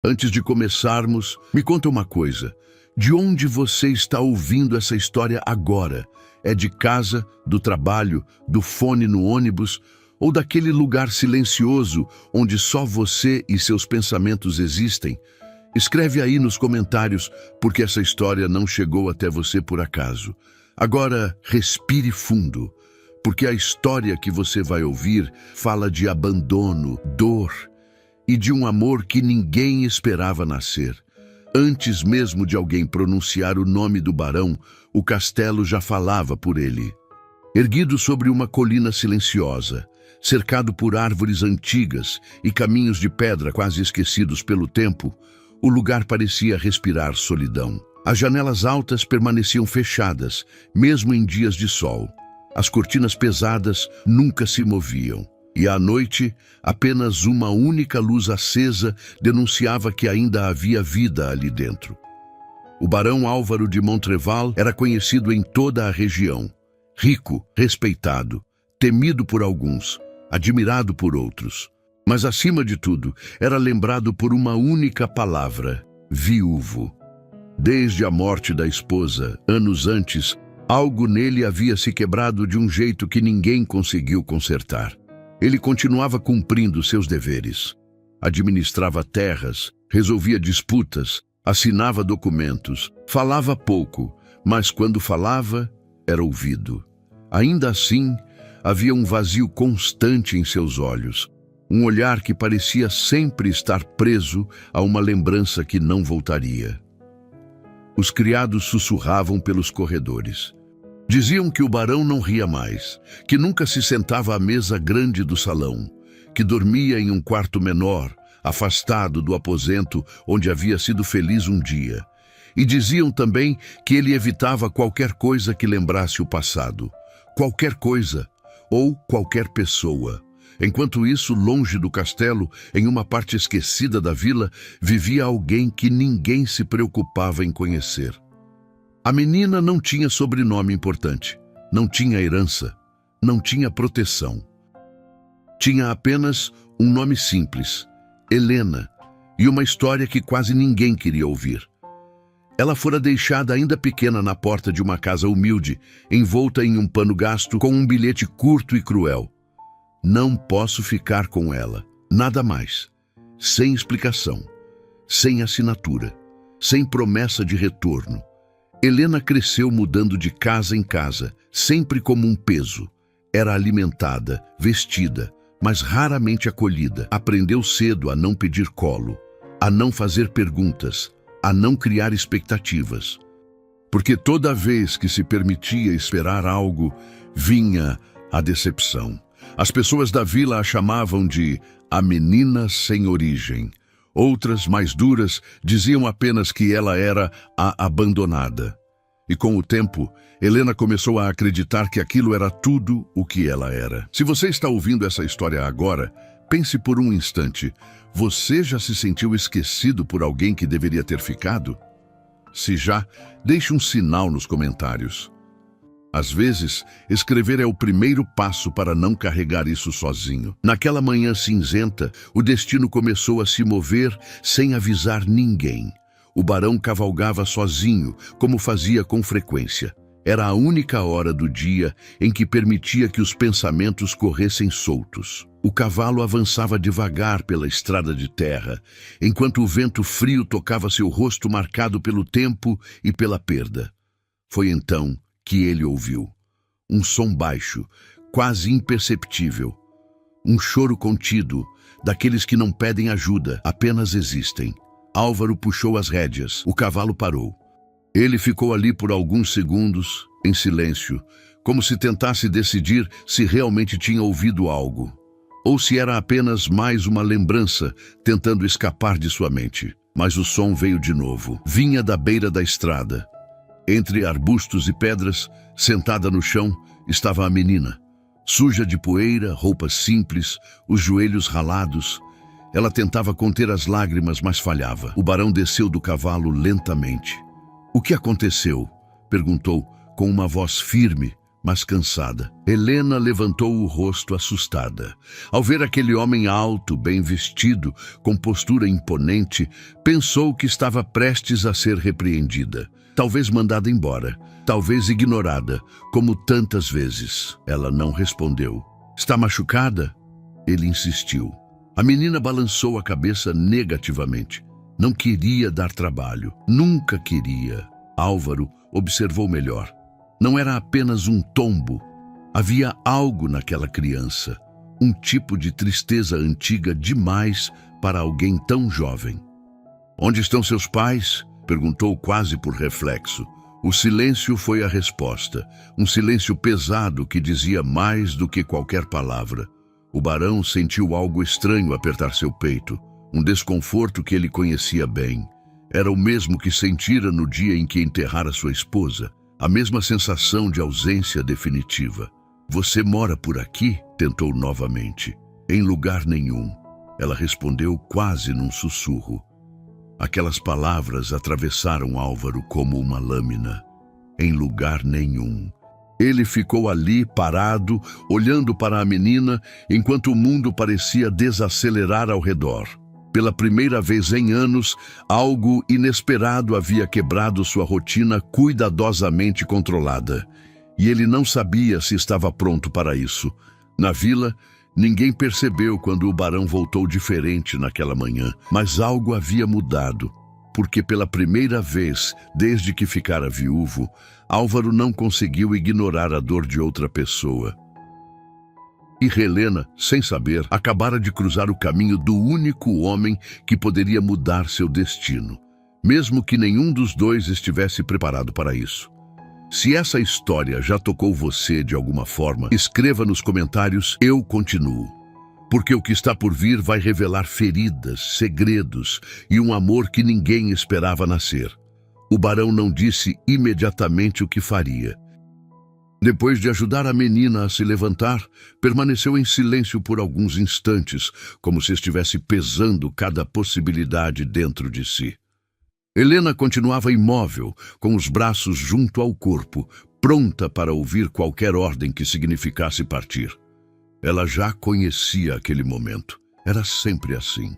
Antes de começarmos, me conta uma coisa. De onde você está ouvindo essa história agora? É de casa, do trabalho, do fone no ônibus ou daquele lugar silencioso onde só você e seus pensamentos existem? Escreve aí nos comentários, porque essa história não chegou até você por acaso. Agora, respire fundo, porque a história que você vai ouvir fala de abandono, dor e de um amor que ninguém esperava nascer. Antes mesmo de alguém pronunciar o nome do barão, o castelo já falava por ele. Erguido sobre uma colina silenciosa, cercado por árvores antigas e caminhos de pedra quase esquecidos pelo tempo, o lugar parecia respirar solidão. As janelas altas permaneciam fechadas, mesmo em dias de sol. As cortinas pesadas nunca se moviam. E à noite, apenas uma única luz acesa denunciava que ainda havia vida ali dentro. O barão Álvaro de Montreval era conhecido em toda a região. Rico, respeitado, temido por alguns, admirado por outros. Mas, acima de tudo, era lembrado por uma única palavra: viúvo. Desde a morte da esposa, anos antes, algo nele havia se quebrado de um jeito que ninguém conseguiu consertar. Ele continuava cumprindo seus deveres. Administrava terras, resolvia disputas, assinava documentos, falava pouco, mas quando falava, era ouvido. Ainda assim, havia um vazio constante em seus olhos, um olhar que parecia sempre estar preso a uma lembrança que não voltaria. Os criados sussurravam pelos corredores. Diziam que o barão não ria mais, que nunca se sentava à mesa grande do salão, que dormia em um quarto menor, afastado do aposento onde havia sido feliz um dia. E diziam também que ele evitava qualquer coisa que lembrasse o passado, qualquer coisa ou qualquer pessoa. Enquanto isso, longe do castelo, em uma parte esquecida da vila, vivia alguém que ninguém se preocupava em conhecer. A menina não tinha sobrenome importante, não tinha herança, não tinha proteção. Tinha apenas um nome simples, Helena, e uma história que quase ninguém queria ouvir. Ela fora deixada ainda pequena na porta de uma casa humilde, envolta em um pano gasto com um bilhete curto e cruel. Não posso ficar com ela, nada mais. Sem explicação, sem assinatura, sem promessa de retorno. Helena cresceu mudando de casa em casa, sempre como um peso. Era alimentada, vestida, mas raramente acolhida. Aprendeu cedo a não pedir colo, a não fazer perguntas, a não criar expectativas. Porque toda vez que se permitia esperar algo, vinha a decepção. As pessoas da vila a chamavam de a menina sem origem. Outras, mais duras, diziam apenas que ela era a abandonada. E com o tempo, Helena começou a acreditar que aquilo era tudo o que ela era. Se você está ouvindo essa história agora, pense por um instante. Você já se sentiu esquecido por alguém que deveria ter ficado? Se já, deixe um sinal nos comentários. Às vezes, escrever é o primeiro passo para não carregar isso sozinho. Naquela manhã cinzenta, o destino começou a se mover sem avisar ninguém. O barão cavalgava sozinho, como fazia com frequência. Era a única hora do dia em que permitia que os pensamentos corressem soltos. O cavalo avançava devagar pela estrada de terra, enquanto o vento frio tocava seu rosto marcado pelo tempo e pela perda. Foi então que ele ouviu um som baixo, quase imperceptível. Um choro contido, daqueles que não pedem ajuda, apenas existem. Álvaro puxou as rédeas. O cavalo parou. Ele ficou ali por alguns segundos, em silêncio, como se tentasse decidir se realmente tinha ouvido algo, ou se era apenas mais uma lembrança tentando escapar de sua mente. Mas o som veio de novo. Vinha da beira da estrada. Entre arbustos e pedras, sentada no chão, estava a menina. Suja de poeira, roupas simples, os joelhos ralados. Ela tentava conter as lágrimas, mas falhava. O barão desceu do cavalo lentamente. "O que aconteceu?" perguntou, com uma voz firme, mas cansada. Helena levantou o rosto assustada. Ao ver aquele homem alto, bem vestido, com postura imponente, pensou que estava prestes a ser repreendida. Talvez mandada embora, talvez ignorada, como tantas vezes. Ela não respondeu. Está machucada? Ele insistiu. A menina balançou a cabeça negativamente. Não queria dar trabalho, nunca queria. Álvaro observou melhor. Não era apenas um tombo. Havia algo naquela criança, um tipo de tristeza antiga demais para alguém tão jovem. Onde estão seus pais? Perguntou quase por reflexo. O silêncio foi a resposta, um silêncio pesado que dizia mais do que qualquer palavra. O barão sentiu algo estranho apertar seu peito, um desconforto que ele conhecia bem. Era o mesmo que sentira no dia em que enterrara sua esposa, a mesma sensação de ausência definitiva. Você mora por aqui? Tentou novamente. Em lugar nenhum. Ela respondeu quase num sussurro. Aquelas palavras atravessaram Álvaro como uma lâmina. Em lugar nenhum. Ele ficou ali, parado, olhando para a menina, enquanto o mundo parecia desacelerar ao redor. Pela primeira vez em anos, algo inesperado havia quebrado sua rotina cuidadosamente controlada. E ele não sabia se estava pronto para isso. Na vila, ninguém percebeu quando o barão voltou diferente naquela manhã, mas algo havia mudado, porque pela primeira vez, desde que ficara viúvo, Álvaro não conseguiu ignorar a dor de outra pessoa. E Helena, sem saber, acabara de cruzar o caminho do único homem que poderia mudar seu destino, mesmo que nenhum dos dois estivesse preparado para isso. Se essa história já tocou você de alguma forma, escreva nos comentários "Eu continuo", porque o que está por vir vai revelar feridas, segredos e um amor que ninguém esperava nascer. O barão não disse imediatamente o que faria. Depois de ajudar a menina a se levantar, permaneceu em silêncio por alguns instantes, como se estivesse pesando cada possibilidade dentro de si. Helena continuava imóvel, com os braços junto ao corpo, pronta para ouvir qualquer ordem que significasse partir. Ela já conhecia aquele momento. Era sempre assim.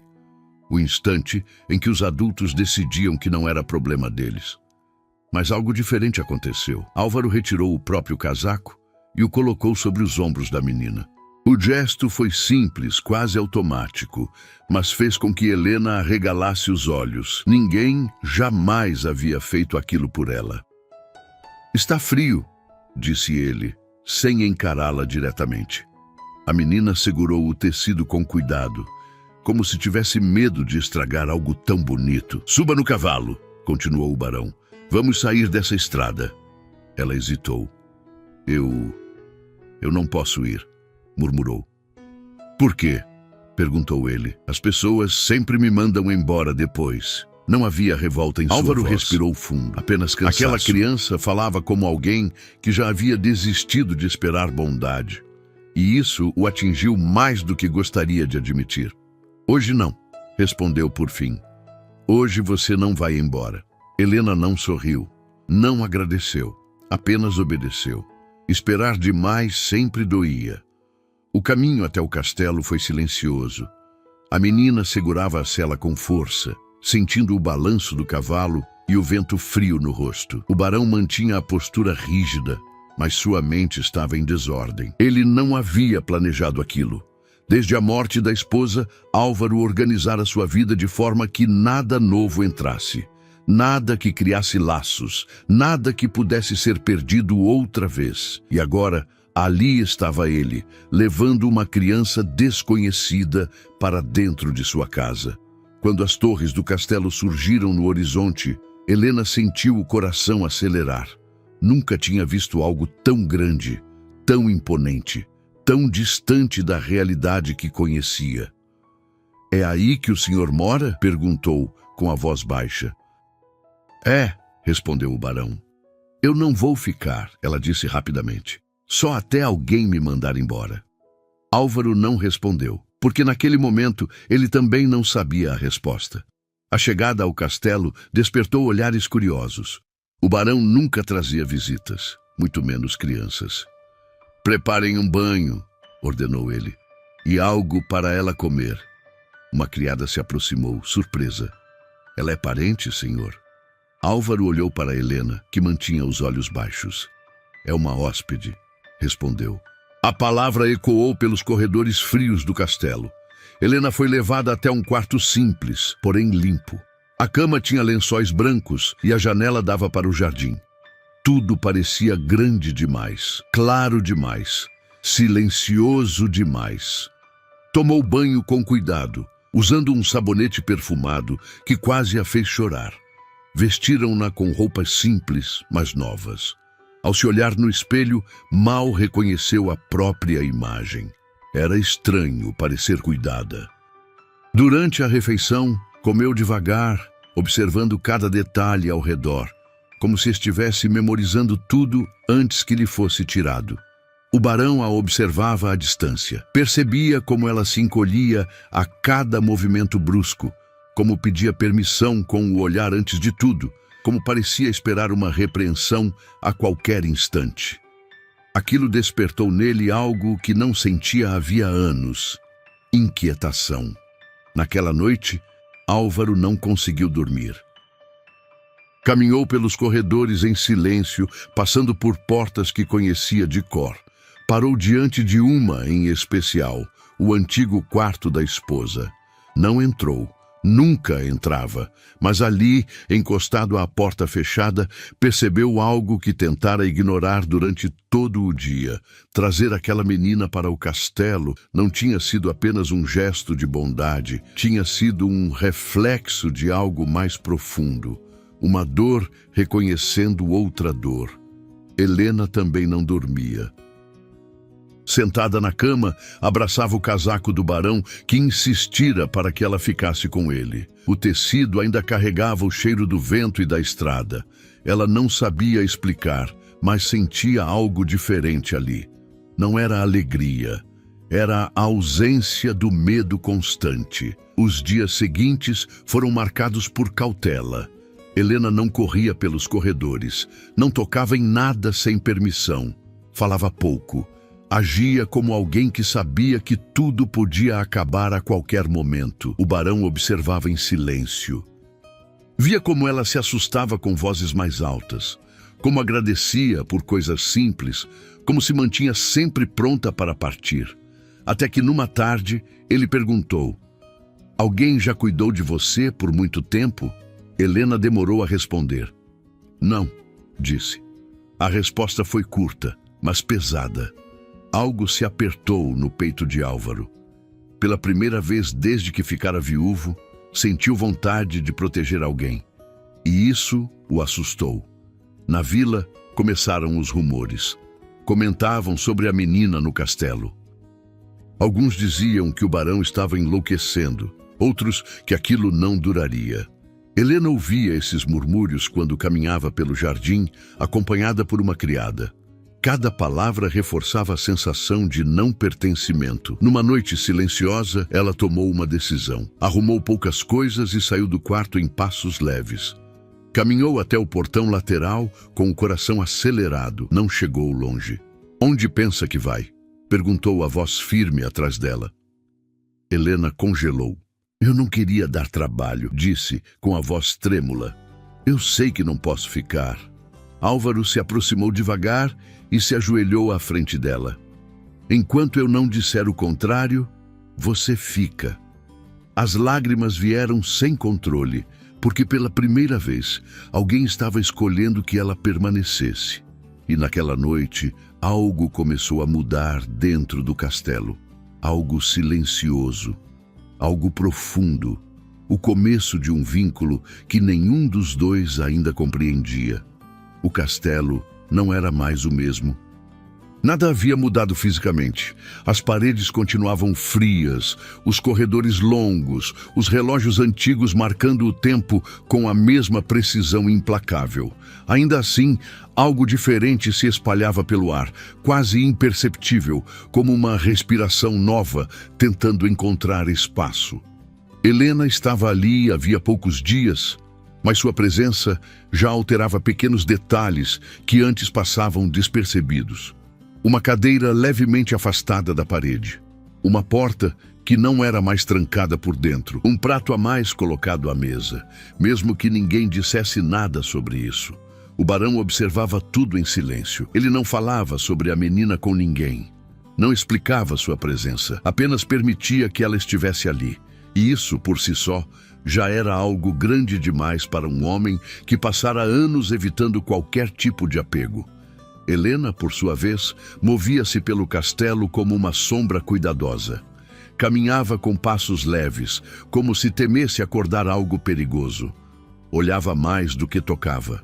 O instante em que os adultos decidiam que não era problema deles. Mas algo diferente aconteceu. Álvaro retirou o próprio casaco e o colocou sobre os ombros da menina. O gesto foi simples, quase automático, mas fez com que Helena arregalasse os olhos. Ninguém jamais havia feito aquilo por ela. Está frio, disse ele, sem encará-la diretamente. A menina segurou o tecido com cuidado, como se tivesse medo de estragar algo tão bonito. Suba no cavalo, continuou o barão. Vamos sair dessa estrada. Ela hesitou. Eu não posso ir, murmurou. Por quê? Perguntou ele. As pessoas sempre me mandam embora depois. Não havia revolta em sua voz. Álvaro respirou fundo, apenas cansaço. Aquela criança falava como alguém que já havia desistido de esperar bondade. E isso o atingiu mais do que gostaria de admitir. Hoje não, respondeu por fim. Hoje você não vai embora. Helena não sorriu, não agradeceu, apenas obedeceu. Esperar demais sempre doía. O caminho até o castelo foi silencioso. A menina segurava a sela com força, sentindo o balanço do cavalo e o vento frio no rosto. O barão mantinha a postura rígida, mas sua mente estava em desordem. Ele não havia planejado aquilo. Desde a morte da esposa, Álvaro organizara sua vida de forma que nada novo entrasse. Nada que criasse laços, nada que pudesse ser perdido outra vez. E agora, ali estava ele, levando uma criança desconhecida para dentro de sua casa. Quando as torres do castelo surgiram no horizonte, Helena sentiu o coração acelerar. Nunca tinha visto algo tão grande, tão imponente, tão distante da realidade que conhecia. É aí que o senhor mora? Perguntou, com a voz baixa. É, respondeu o barão. Eu não vou ficar, ela disse rapidamente. Só até alguém me mandar embora. Álvaro não respondeu, porque naquele momento ele também não sabia a resposta. A chegada ao castelo despertou olhares curiosos. O barão nunca trazia visitas, muito menos crianças. Preparem um banho, ordenou ele, e algo para ela comer. Uma criada se aproximou, surpresa. Ela é parente, senhor? Álvaro olhou para Helena, que mantinha os olhos baixos. É uma hóspede, respondeu. A palavra ecoou pelos corredores frios do castelo. Helena foi levada até um quarto simples, porém limpo. A cama tinha lençóis brancos e a janela dava para o jardim. Tudo parecia grande demais, claro demais, silencioso demais. Tomou banho com cuidado, usando um sabonete perfumado que quase a fez chorar. Vestiram-na com roupas simples, mas novas. Ao se olhar no espelho, mal reconheceu a própria imagem. Era estranho parecer cuidada. Durante a refeição, comeu devagar, observando cada detalhe ao redor, como se estivesse memorizando tudo antes que lhe fosse tirado. O barão a observava à distância. Percebia como ela se encolhia a cada movimento brusco, como pedia permissão com o olhar antes de tudo, como parecia esperar uma repreensão a qualquer instante. Aquilo despertou nele algo que não sentia havia anos: inquietação. Naquela noite, Álvaro não conseguiu dormir. Caminhou pelos corredores em silêncio, passando por portas que conhecia de cor. Parou diante de uma em especial, o antigo quarto da esposa. Não entrou. Nunca entrava, mas ali, encostado à porta fechada, percebeu algo que tentara ignorar durante todo o dia. Trazer aquela menina para o castelo não tinha sido apenas um gesto de bondade, tinha sido um reflexo de algo mais profundo. Uma dor reconhecendo outra dor. Helena também não dormia. Sentada na cama, abraçava o casaco do barão, que insistira para que ela ficasse com ele. O tecido ainda carregava o cheiro do vento e da estrada. Ela não sabia explicar, mas sentia algo diferente ali. Não era alegria, era a ausência do medo constante. Os dias seguintes foram marcados por cautela. Helena não corria pelos corredores, não tocava em nada sem permissão, falava pouco. Agia como alguém que sabia que tudo podia acabar a qualquer momento. O barão observava em silêncio. Via como ela se assustava com vozes mais altas, como agradecia por coisas simples, como se mantinha sempre pronta para partir. Até que numa tarde, ele perguntou: "Alguém já cuidou de você por muito tempo?" Helena demorou a responder. "Não", disse. A resposta foi curta, mas pesada. Algo se apertou no peito de Álvaro. Pela primeira vez desde que ficara viúvo, sentiu vontade de proteger alguém. E isso o assustou. Na vila, começaram os rumores. Comentavam sobre a menina no castelo. Alguns diziam que o barão estava enlouquecendo, outros que aquilo não duraria. Helena ouvia esses murmúrios quando caminhava pelo jardim, acompanhada por uma criada. Cada palavra reforçava a sensação de não pertencimento. Numa noite silenciosa, ela tomou uma decisão. Arrumou poucas coisas e saiu do quarto em passos leves. Caminhou até o portão lateral com o coração acelerado. Não chegou longe. "Onde pensa que vai?" perguntou a voz firme atrás dela. Helena congelou. "Eu não queria dar trabalho", disse com a voz trêmula. "Eu sei que não posso ficar." Álvaro se aproximou devagar e se ajoelhou à frente dela. "Enquanto eu não disser o contrário, você fica." As lágrimas vieram sem controle, porque pela primeira vez alguém estava escolhendo que ela permanecesse. E naquela noite, algo começou a mudar dentro do castelo. Algo silencioso, algo profundo, o começo de um vínculo que nenhum dos dois ainda compreendia. O castelo não era mais o mesmo. Nada havia mudado fisicamente. As paredes continuavam frias, os corredores longos, os relógios antigos marcando o tempo com a mesma precisão implacável. Ainda assim, algo diferente se espalhava pelo ar, quase imperceptível, como uma respiração nova, tentando encontrar espaço. Helena estava ali havia poucos dias, mas sua presença já alterava pequenos detalhes que antes passavam despercebidos. Uma cadeira levemente afastada da parede. Uma porta que não era mais trancada por dentro. Um prato a mais colocado à mesa, mesmo que ninguém dissesse nada sobre isso. O barão observava tudo em silêncio. Ele não falava sobre a menina com ninguém. Não explicava sua presença, apenas permitia que ela estivesse ali. E isso, por si só, já era algo grande demais para um homem que passara anos evitando qualquer tipo de apego. Helena, por sua vez, movia-se pelo castelo como uma sombra cuidadosa. Caminhava com passos leves, como se temesse acordar algo perigoso. Olhava mais do que tocava.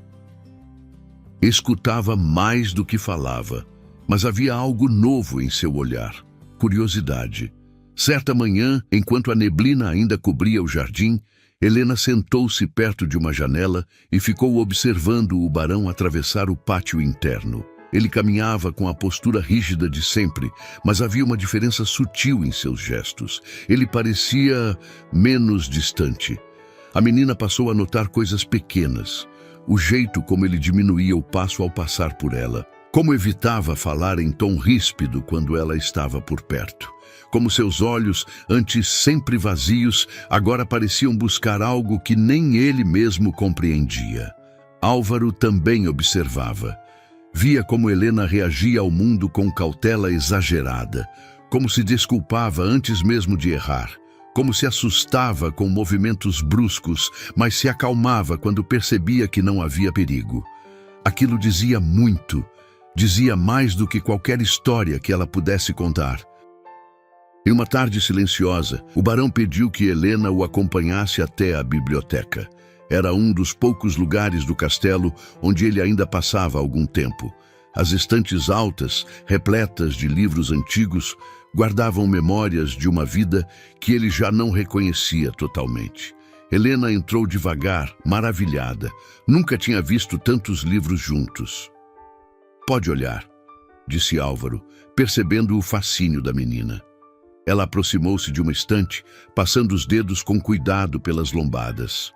Escutava mais do que falava, mas havia algo novo em seu olhar, curiosidade. Certa manhã, enquanto a neblina ainda cobria o jardim, Helena sentou-se perto de uma janela e ficou observando o barão atravessar o pátio interno. Ele caminhava com a postura rígida de sempre, mas havia uma diferença sutil em seus gestos. Ele parecia menos distante. A menina passou a notar coisas pequenas. O jeito como ele diminuía o passo ao passar por ela. Como evitava falar em tom ríspido quando ela estava por perto. Como seus olhos, antes sempre vazios, agora pareciam buscar algo que nem ele mesmo compreendia. Álvaro também observava. Via como Helena reagia ao mundo com cautela exagerada, como se desculpava antes mesmo de errar, como se assustava com movimentos bruscos, mas se acalmava quando percebia que não havia perigo. Aquilo dizia muito, dizia mais do que qualquer história que ela pudesse contar. Em uma tarde silenciosa, o barão pediu que Helena o acompanhasse até a biblioteca. Era um dos poucos lugares do castelo onde ele ainda passava algum tempo. As estantes altas, repletas de livros antigos, guardavam memórias de uma vida que ele já não reconhecia totalmente. Helena entrou devagar, maravilhada. Nunca tinha visto tantos livros juntos. "Pode olhar", disse Álvaro, percebendo o fascínio da menina. Ela aproximou-se de uma estante, passando os dedos com cuidado pelas lombadas.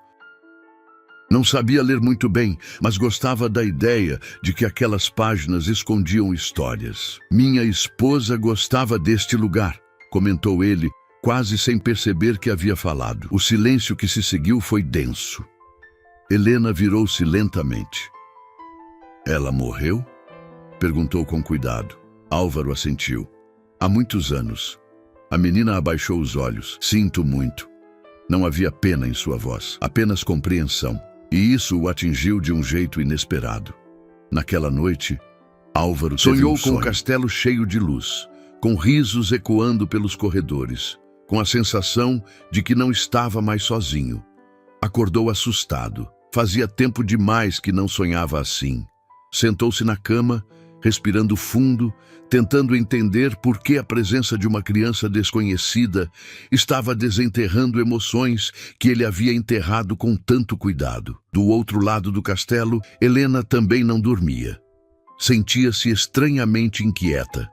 Não sabia ler muito bem, mas gostava da ideia de que aquelas páginas escondiam histórias. "Minha esposa gostava deste lugar", comentou ele, quase sem perceber que havia falado. O silêncio que se seguiu foi denso. Helena virou-se lentamente. "Ela morreu?" perguntou com cuidado. Álvaro assentiu. "Há muitos anos." A menina abaixou os olhos. "Sinto muito." Não havia pena em sua voz, apenas compreensão. E isso o atingiu de um jeito inesperado. Naquela noite, Álvaro sonhou com um castelo cheio de luz, com risos ecoando pelos corredores, com a sensação de que não estava mais sozinho. Acordou assustado. Fazia tempo demais que não sonhava assim. Sentou-se na cama, respirando fundo, tentando entender por que a presença de uma criança desconhecida estava desenterrando emoções que ele havia enterrado com tanto cuidado. Do outro lado do castelo, Helena também não dormia. Sentia-se estranhamente inquieta.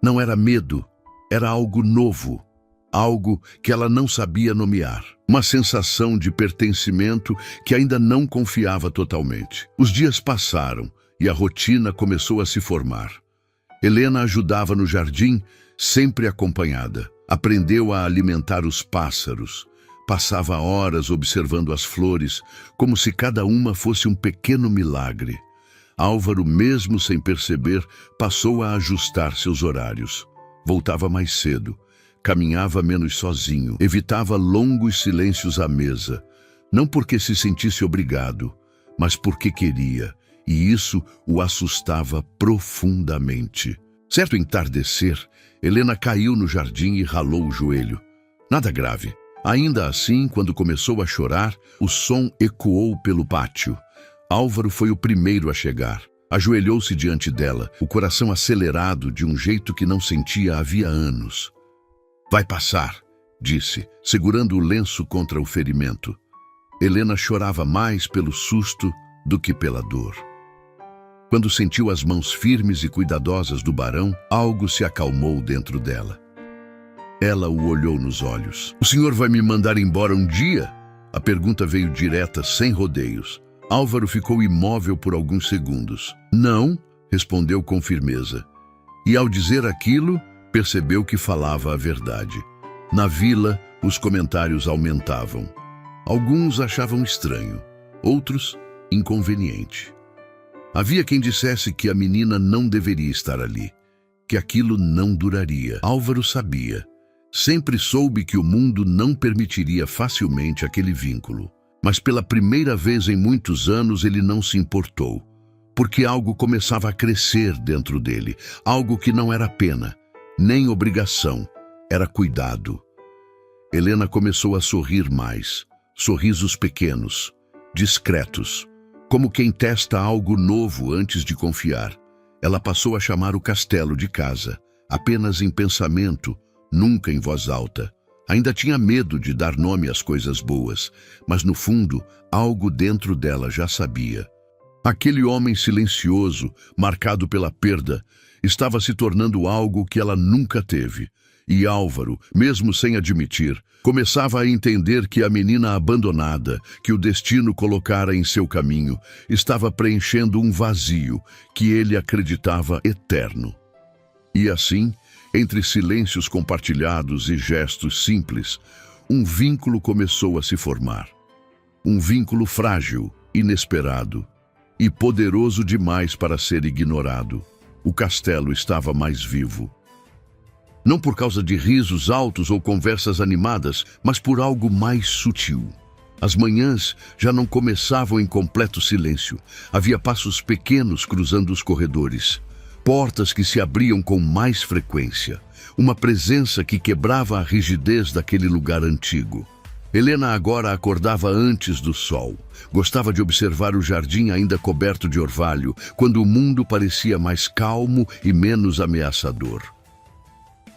Não era medo, era algo novo, algo que ela não sabia nomear. Uma sensação de pertencimento que ainda não confiava totalmente. Os dias passaram e a rotina começou a se formar. Helena ajudava no jardim, sempre acompanhada. Aprendeu a alimentar os pássaros. Passava horas observando as flores, como se cada uma fosse um pequeno milagre. Álvaro, mesmo sem perceber, passou a ajustar seus horários. Voltava mais cedo, caminhava menos sozinho, evitava longos silêncios à mesa. Não porque se sentisse obrigado, mas porque queria. E isso o assustava profundamente. Certo entardecer, Helena caiu no jardim e ralou o joelho. Nada grave. Ainda assim, quando começou a chorar, o som ecoou pelo pátio. Álvaro foi o primeiro a chegar. Ajoelhou-se diante dela, o coração acelerado de um jeito que não sentia havia anos. "Vai passar", disse, segurando o lenço contra o ferimento. Helena chorava mais pelo susto do que pela dor. Quando sentiu as mãos firmes e cuidadosas do barão, algo se acalmou dentro dela. Ela o olhou nos olhos. "O senhor vai me mandar embora um dia?" A pergunta veio direta, sem rodeios. Álvaro ficou imóvel por alguns segundos. "Não", respondeu com firmeza. E ao dizer aquilo, percebeu que falava a verdade. Na vila, os comentários aumentavam. Alguns achavam estranho, outros inconveniente. Havia quem dissesse que a menina não deveria estar ali, que aquilo não duraria. Álvaro sabia. Sempre soube que o mundo não permitiria facilmente aquele vínculo. Mas pela primeira vez em muitos anos ele não se importou, porque algo começava a crescer dentro dele, algo que não era pena, nem obrigação, era cuidado. Helena começou a sorrir mais, sorrisos pequenos, discretos, como quem testa algo novo antes de confiar. Ela passou a chamar o castelo de casa, apenas em pensamento, nunca em voz alta. Ainda tinha medo de dar nome às coisas boas, mas no fundo, algo dentro dela já sabia. Aquele homem silencioso, marcado pela perda, estava se tornando algo que ela nunca teve. E Álvaro, mesmo sem admitir, começava a entender que a menina abandonada, que o destino colocara em seu caminho, estava preenchendo um vazio que ele acreditava eterno. E assim, entre silêncios compartilhados e gestos simples, um vínculo começou a se formar. Um vínculo frágil, inesperado e poderoso demais para ser ignorado. O castelo estava mais vivo. Não por causa de risos altos ou conversas animadas, mas por algo mais sutil. As manhãs já não começavam em completo silêncio. Havia passos pequenos cruzando os corredores. Portas que se abriam com mais frequência. Uma presença que quebrava a rigidez daquele lugar antigo. Helena agora acordava antes do sol. Gostava de observar o jardim ainda coberto de orvalho, quando o mundo parecia mais calmo e menos ameaçador.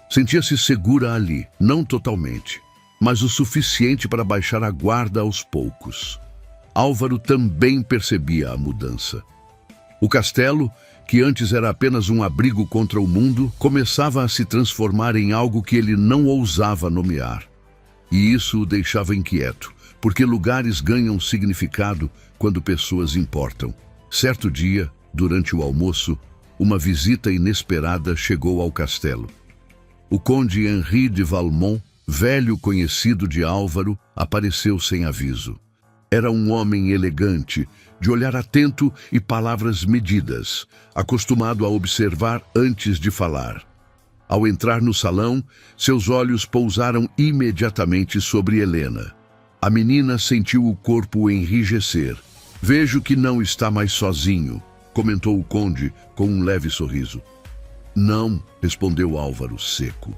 Sentia-se segura ali, não totalmente, mas o suficiente para baixar a guarda aos poucos. Álvaro também percebia a mudança. O castelo, que antes era apenas um abrigo contra o mundo, começava a se transformar em algo que ele não ousava nomear. E isso o deixava inquieto, porque lugares ganham significado quando pessoas importam. Certo dia, durante o almoço, uma visita inesperada chegou ao castelo. O conde Henri de Valmont, velho conhecido de Álvaro, apareceu sem aviso. Era um homem elegante, de olhar atento e palavras medidas, acostumado a observar antes de falar. Ao entrar no salão, seus olhos pousaram imediatamente sobre Helena. A menina sentiu o corpo enrijecer. "Vejo que não está mais sozinho", comentou o conde com um leve sorriso. "Não", respondeu Álvaro, seco.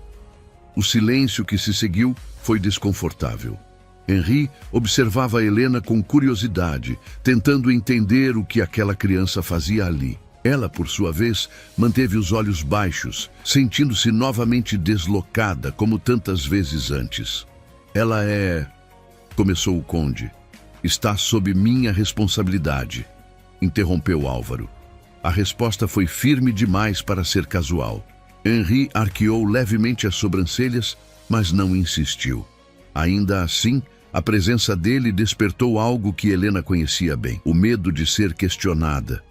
O silêncio que se seguiu foi desconfortável. Henri observava Helena com curiosidade, tentando entender o que aquela criança fazia ali. Ela, por sua vez, manteve os olhos baixos, sentindo-se novamente deslocada, como tantas vezes antes. "Ela é..." começou o conde. "Está sob minha responsabilidade", interrompeu Álvaro. A resposta foi firme demais para ser casual. Henri arqueou levemente as sobrancelhas, mas não insistiu. Ainda assim, a presença dele despertou algo que Helena conhecia bem: o medo de ser questionada,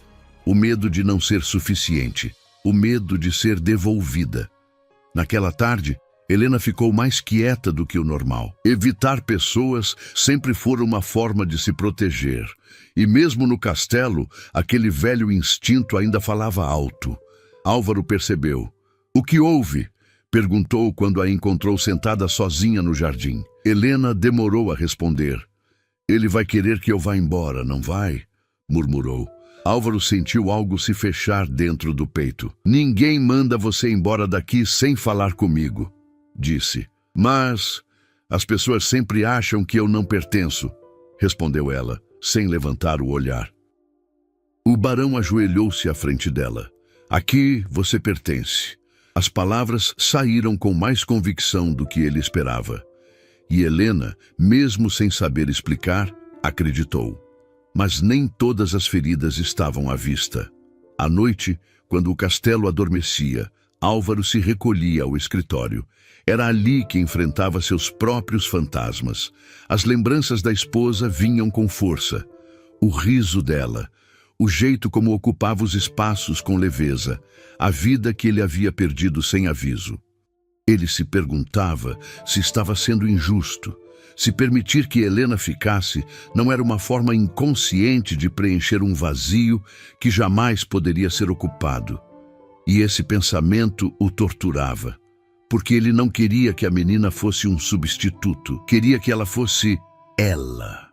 o medo de não ser suficiente, o medo de ser devolvida. Naquela tarde, Helena ficou mais quieta do que o normal. Evitar pessoas sempre fora uma forma de se proteger. E mesmo no castelo, aquele velho instinto ainda falava alto. Álvaro percebeu. "O que houve?" perguntou quando a encontrou sentada sozinha no jardim. Helena demorou a responder. "Ele vai querer que eu vá embora, não vai?" murmurou. Álvaro sentiu algo se fechar dentro do peito. "Ninguém manda você embora daqui sem falar comigo", disse. "Mas as pessoas sempre acham que eu não pertenço", respondeu ela, sem levantar o olhar. O barão ajoelhou-se à frente dela. "Aqui você pertence." As palavras saíram com mais convicção do que ele esperava. E Helena, mesmo sem saber explicar, acreditou. Mas nem todas as feridas estavam à vista. À noite, quando o castelo adormecia, Álvaro se recolhia ao escritório. Era ali que enfrentava seus próprios fantasmas. As lembranças da esposa vinham com força. O riso dela, o jeito como ocupava os espaços com leveza, a vida que ele havia perdido sem aviso. Ele se perguntava se estava sendo injusto, se permitir que Helena ficasse não era uma forma inconsciente de preencher um vazio que jamais poderia ser ocupado. E esse pensamento o torturava, porque ele não queria que a menina fosse um substituto, queria que ela fosse ela.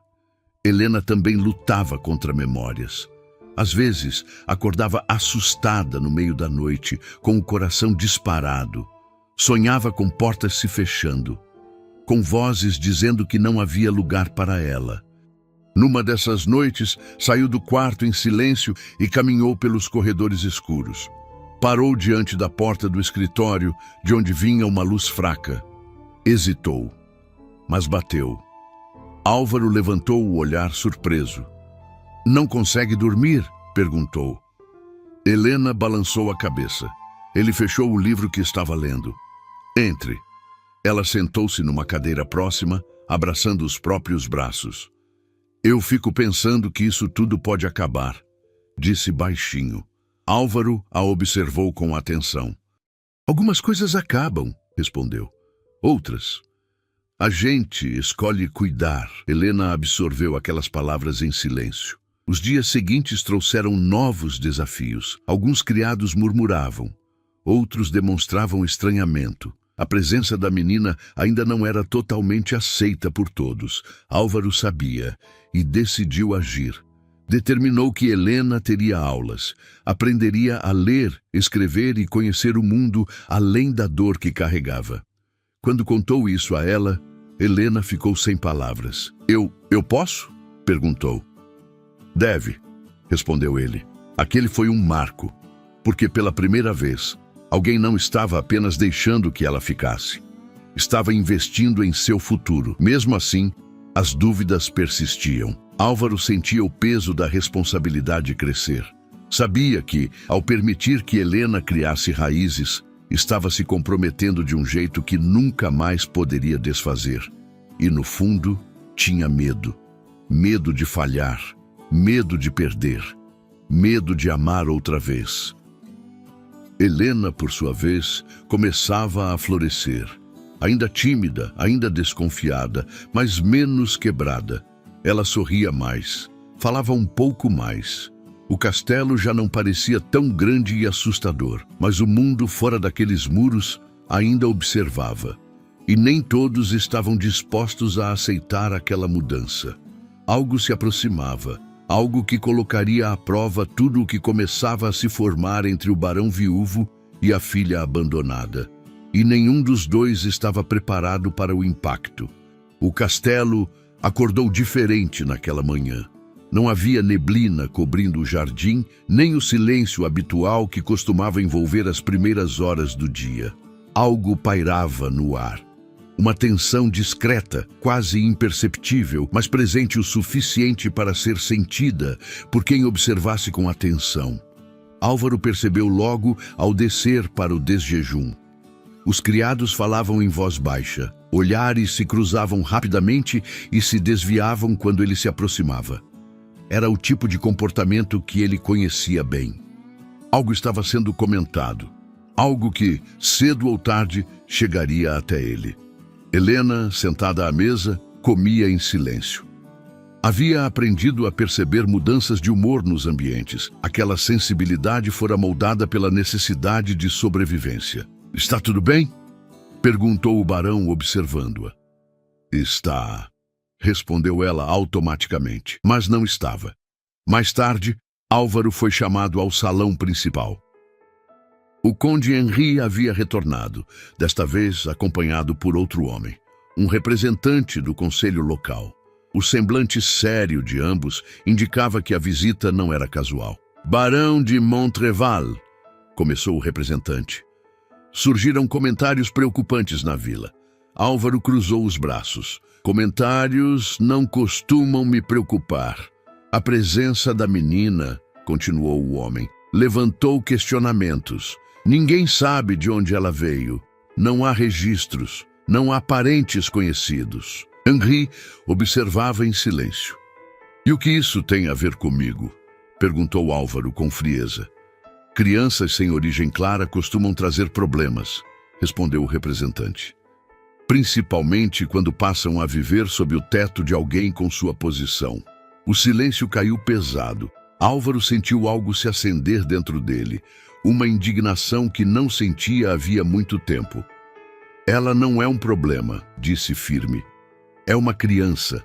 Helena também lutava contra memórias. Às vezes, acordava assustada no meio da noite, com o coração disparado. Sonhava com portas se fechando, com vozes dizendo que não havia lugar para ela. Numa dessas noites, saiu do quarto em silêncio e caminhou pelos corredores escuros. Parou diante da porta do escritório, de onde vinha uma luz fraca. Hesitou, mas bateu. Álvaro levantou o olhar surpreso. "Não consegue dormir?" perguntou. Helena balançou a cabeça. Ele fechou o livro que estava lendo. "Entre." Ela sentou-se numa cadeira próxima, abraçando os próprios braços. "Eu fico pensando que isso tudo pode acabar", disse baixinho. Álvaro a observou com atenção. "Algumas coisas acabam", respondeu. "Outras, a gente escolhe cuidar." Helena absorveu aquelas palavras em silêncio. Os dias seguintes trouxeram novos desafios. Alguns criados murmuravam, outros demonstravam estranhamento. A presença da menina ainda não era totalmente aceita por todos. Álvaro sabia e decidiu agir. Determinou que Helena teria aulas, aprenderia a ler, escrever e conhecer o mundo além da dor que carregava. Quando contou isso a ela, Helena ficou sem palavras. Eu posso?" perguntou. "Deve", respondeu ele. Aquele foi um marco, porque pela primeira vez, alguém não estava apenas deixando que ela ficasse. Estava investindo em seu futuro. Mesmo assim, as dúvidas persistiam. Álvaro sentia o peso da responsabilidade crescer. Sabia que, ao permitir que Helena criasse raízes, estava se comprometendo de um jeito que nunca mais poderia desfazer. E, no fundo, tinha medo. Medo de falhar, medo de perder, medo de amar outra vez. Helena, por sua vez, começava a florescer. Ainda tímida, ainda desconfiada, mas menos quebrada. Ela sorria mais, falava um pouco mais. O castelo já não parecia tão grande e assustador, mas o mundo fora daqueles muros ainda observava. E nem todos estavam dispostos a aceitar aquela mudança. Algo se aproximava, algo que colocaria à prova tudo o que começava a se formar entre o barão viúvo e a filha abandonada. E nenhum dos dois estava preparado para o impacto. O castelo acordou diferente naquela manhã. Não havia neblina cobrindo o jardim, nem o silêncio habitual que costumava envolver as primeiras horas do dia. Algo pairava no ar. Uma tensão discreta, quase imperceptível, mas presente o suficiente para ser sentida por quem observasse com atenção. Álvaro percebeu logo ao descer para o desjejum. Os criados falavam em voz baixa. Olhares se cruzavam rapidamente e se desviavam quando ele se aproximava. Era o tipo de comportamento que ele conhecia bem. Algo estava sendo comentado. Algo que, cedo ou tarde, chegaria até ele. Helena, sentada à mesa, comia em silêncio. Havia aprendido a perceber mudanças de humor nos ambientes. Aquela sensibilidade fora moldada pela necessidade de sobrevivência. "Está tudo bem?" perguntou o barão, observando-a. "Está", respondeu ela automaticamente, mas não estava. Mais tarde, Álvaro foi chamado ao salão principal. O conde Henri havia retornado, desta vez acompanhado por outro homem, um representante do conselho local. O semblante sério de ambos indicava que a visita não era casual. "Barão de Montreval", começou o representante. Surgiram comentários preocupantes na vila. Álvaro cruzou os braços. "Comentários não costumam me preocupar. A presença da menina", continuou o homem, "levantou questionamentos. Ninguém sabe de onde ela veio. Não há registros. Não há parentes conhecidos." Henri observava em silêncio. "E o que isso tem a ver comigo?" Perguntou Álvaro com frieza. Crianças sem origem clara costumam trazer problemas, respondeu o representante. Principalmente quando passam a viver sob o teto de alguém com sua posição. O silêncio caiu pesado. Álvaro sentiu algo se acender dentro dele, uma indignação que não sentia havia muito tempo. Ela não é um problema, disse firme. É uma criança.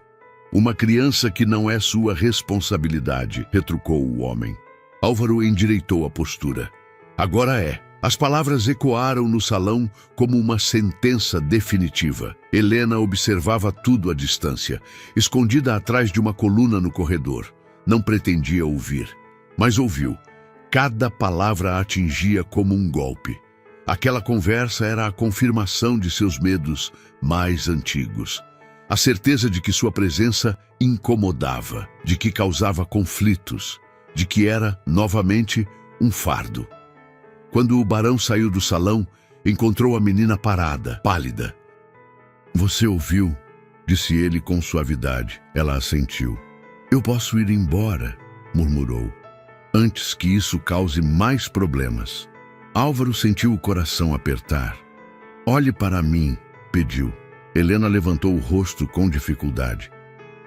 Uma criança que não é sua responsabilidade, retrucou o homem. Álvaro endireitou a postura. Agora é. As palavras ecoaram no salão como uma sentença definitiva. Helena observava tudo à distância, escondida atrás de uma coluna no corredor. Não pretendia ouvir, mas ouviu. Cada palavra a atingia como um golpe. Aquela conversa era a confirmação de seus medos mais antigos. A certeza de que sua presença incomodava, de que causava conflitos, de que era, novamente, um fardo. Quando o barão saiu do salão, encontrou a menina parada, pálida. Você ouviu? Disse ele com suavidade. Ela assentiu. Eu posso ir embora, murmurou, antes que isso cause mais problemas. Álvaro sentiu o coração apertar. Olhe para mim, pediu. Helena levantou o rosto com dificuldade.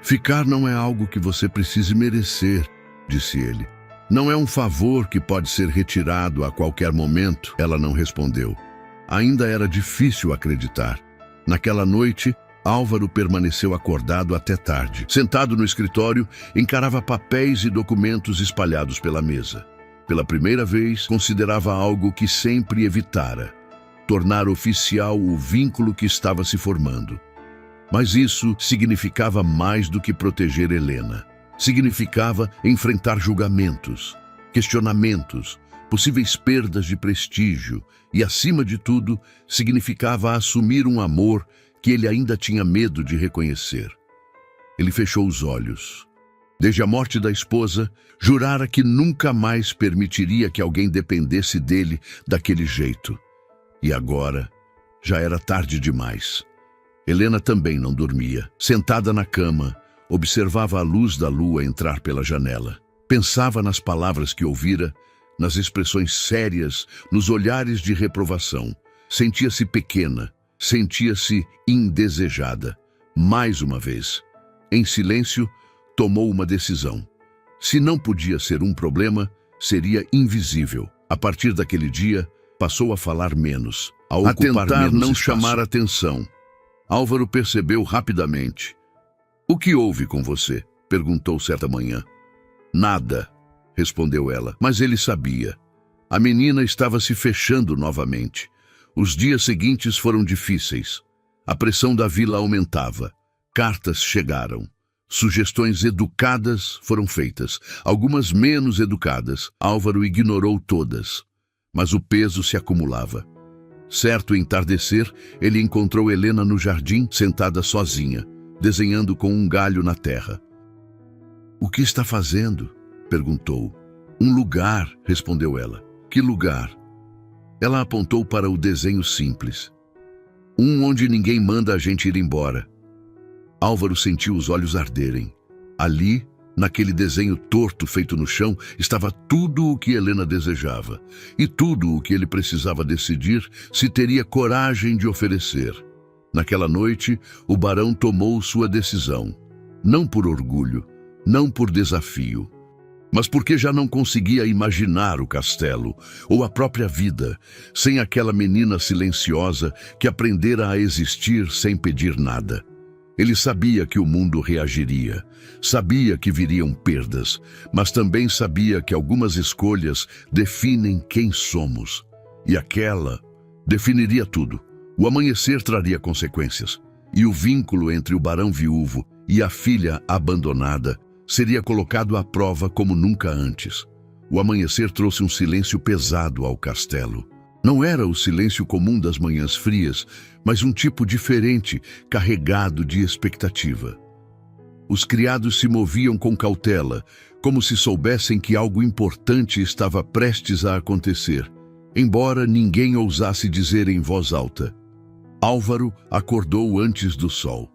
Ficar não é algo que você precise merecer, disse ele. Não é um favor que pode ser retirado a qualquer momento, ela não respondeu. Ainda era difícil acreditar. Naquela noite, Álvaro permaneceu acordado até tarde. Sentado no escritório, encarava papéis e documentos espalhados pela mesa. Pela primeira vez, considerava algo que sempre evitara: tornar oficial o vínculo que estava se formando. Mas isso significava mais do que proteger Helena. Significava enfrentar julgamentos, questionamentos, possíveis perdas de prestígio e, acima de tudo, significava assumir um amor que ele ainda tinha medo de reconhecer. Ele fechou os olhos. Desde a morte da esposa, jurara que nunca mais permitiria que alguém dependesse dele daquele jeito. E agora, já era tarde demais. Helena também não dormia. Sentada na cama, observava a luz da lua entrar pela janela. Pensava nas palavras que ouvira, nas expressões sérias, nos olhares de reprovação. Sentia-se pequena, sentia-se indesejada. Mais uma vez, em silêncio, tomou uma decisão. Se não podia ser um problema, seria invisível. A partir daquele dia, passou a falar menos, a tentar não chamar atenção. Álvaro percebeu rapidamente. O que houve com você? Perguntou certa manhã. Nada, respondeu ela, mas ele sabia. A menina estava se fechando novamente. Os dias seguintes foram difíceis. A pressão da vila aumentava. Cartas chegaram. Sugestões educadas foram feitas, algumas menos educadas. Álvaro ignorou todas, mas o peso se acumulava. Certo entardecer, ele encontrou Helena no jardim, sentada sozinha, desenhando com um galho na terra. O que está fazendo? Perguntou. Um lugar, respondeu ela. Que lugar? Ela apontou para o desenho simples. Um onde ninguém manda a gente ir embora. Álvaro sentiu os olhos arderem. Ali, naquele desenho torto feito no chão, estava tudo o que Helena desejava, e tudo o que ele precisava decidir se teria coragem de oferecer. Naquela noite, o barão tomou sua decisão, não por orgulho, não por desafio, mas porque já não conseguia imaginar o castelo ou a própria vida sem aquela menina silenciosa que aprendera a existir sem pedir nada. Ele sabia que o mundo reagiria, sabia que viriam perdas, mas também sabia que algumas escolhas definem quem somos. E aquela definiria tudo. O amanhecer traria consequências, e o vínculo entre o barão viúvo e a filha abandonada seria colocado à prova como nunca antes. O amanhecer trouxe um silêncio pesado ao castelo. Não era o silêncio comum das manhãs frias, mas um tipo diferente, carregado de expectativa. Os criados se moviam com cautela, como se soubessem que algo importante estava prestes a acontecer, embora ninguém ousasse dizer em voz alta. Álvaro acordou antes do sol.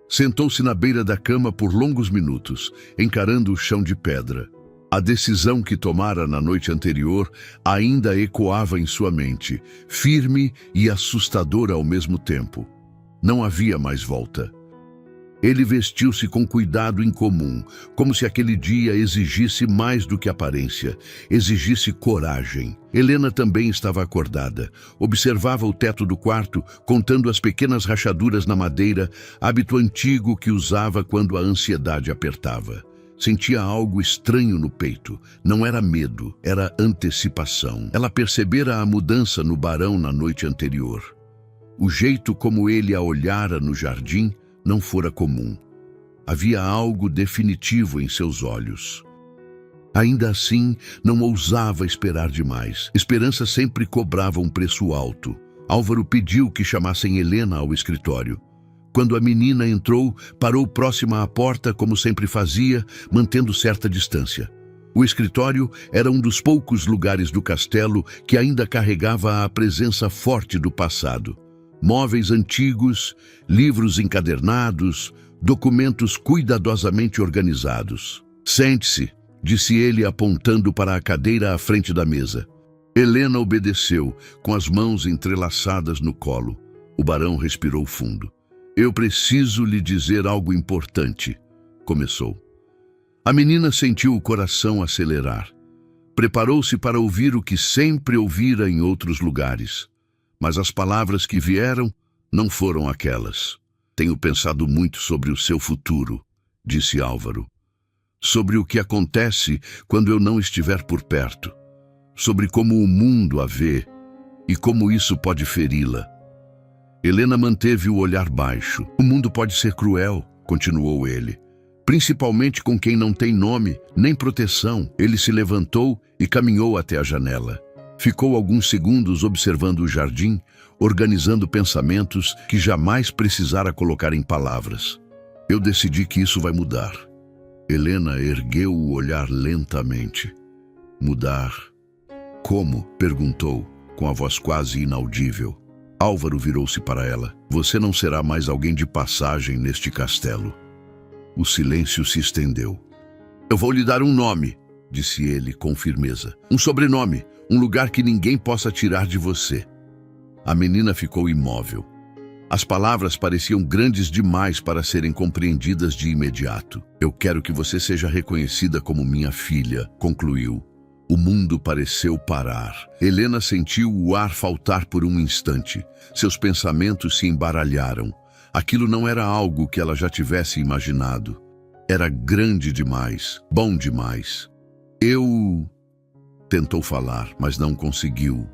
Sentou-se na beira da cama por longos minutos, encarando o chão de pedra. A decisão que tomara na noite anterior ainda ecoava em sua mente, firme e assustadora ao mesmo tempo. Não havia mais volta. Ele vestiu-se com cuidado incomum, como se aquele dia exigisse mais do que aparência, exigisse coragem. Helena também estava acordada. Observava o teto do quarto, contando as pequenas rachaduras na madeira, hábito antigo que usava quando a ansiedade apertava. Sentia algo estranho no peito. Não era medo, era antecipação. Ela percebera a mudança no barão na noite anterior. O jeito como ele a olhara no jardim não fora comum. Havia algo definitivo em seus olhos. Ainda assim, não ousava esperar demais. Esperança sempre cobrava um preço alto. Álvaro pediu que chamassem Helena ao escritório. Quando a menina entrou, parou próxima à porta, como sempre fazia, mantendo certa distância. O escritório era um dos poucos lugares do castelo que ainda carregava a presença forte do passado. Móveis antigos, livros encadernados, documentos cuidadosamente organizados. "Sente-se", disse ele apontando para a cadeira à frente da mesa. Helena obedeceu, com as mãos entrelaçadas no colo. O barão respirou fundo. "Eu preciso lhe dizer algo importante", começou. A menina sentiu o coração acelerar. Preparou-se para ouvir o que sempre ouvira em outros lugares. Mas as palavras que vieram não foram aquelas. "Tenho pensado muito sobre o seu futuro", disse Álvaro. "Sobre o que acontece quando eu não estiver por perto. Sobre como o mundo a vê e como isso pode feri-la." Helena manteve o olhar baixo. "O mundo pode ser cruel", continuou ele. "Principalmente com quem não tem nome nem proteção." Ele se levantou e caminhou até a janela. Ficou alguns segundos observando o jardim, organizando pensamentos que jamais precisara colocar em palavras. "Eu decidi que isso vai mudar." Helena ergueu o olhar lentamente. "Mudar? Como?" perguntou, com a voz quase inaudível. Álvaro virou-se para ela. "Você não será mais alguém de passagem neste castelo." O silêncio se estendeu. "Eu vou lhe dar um nome", disse ele com firmeza. "Um sobrenome, um lugar que ninguém possa tirar de você." A menina ficou imóvel. As palavras pareciam grandes demais para serem compreendidas de imediato. "Eu quero que você seja reconhecida como minha filha", concluiu. O mundo pareceu parar. Helena sentiu o ar faltar por um instante. Seus pensamentos se embaralharam. Aquilo não era algo que ela já tivesse imaginado. Era grande demais, bom demais. "Eu..." tentou falar, mas não conseguiu.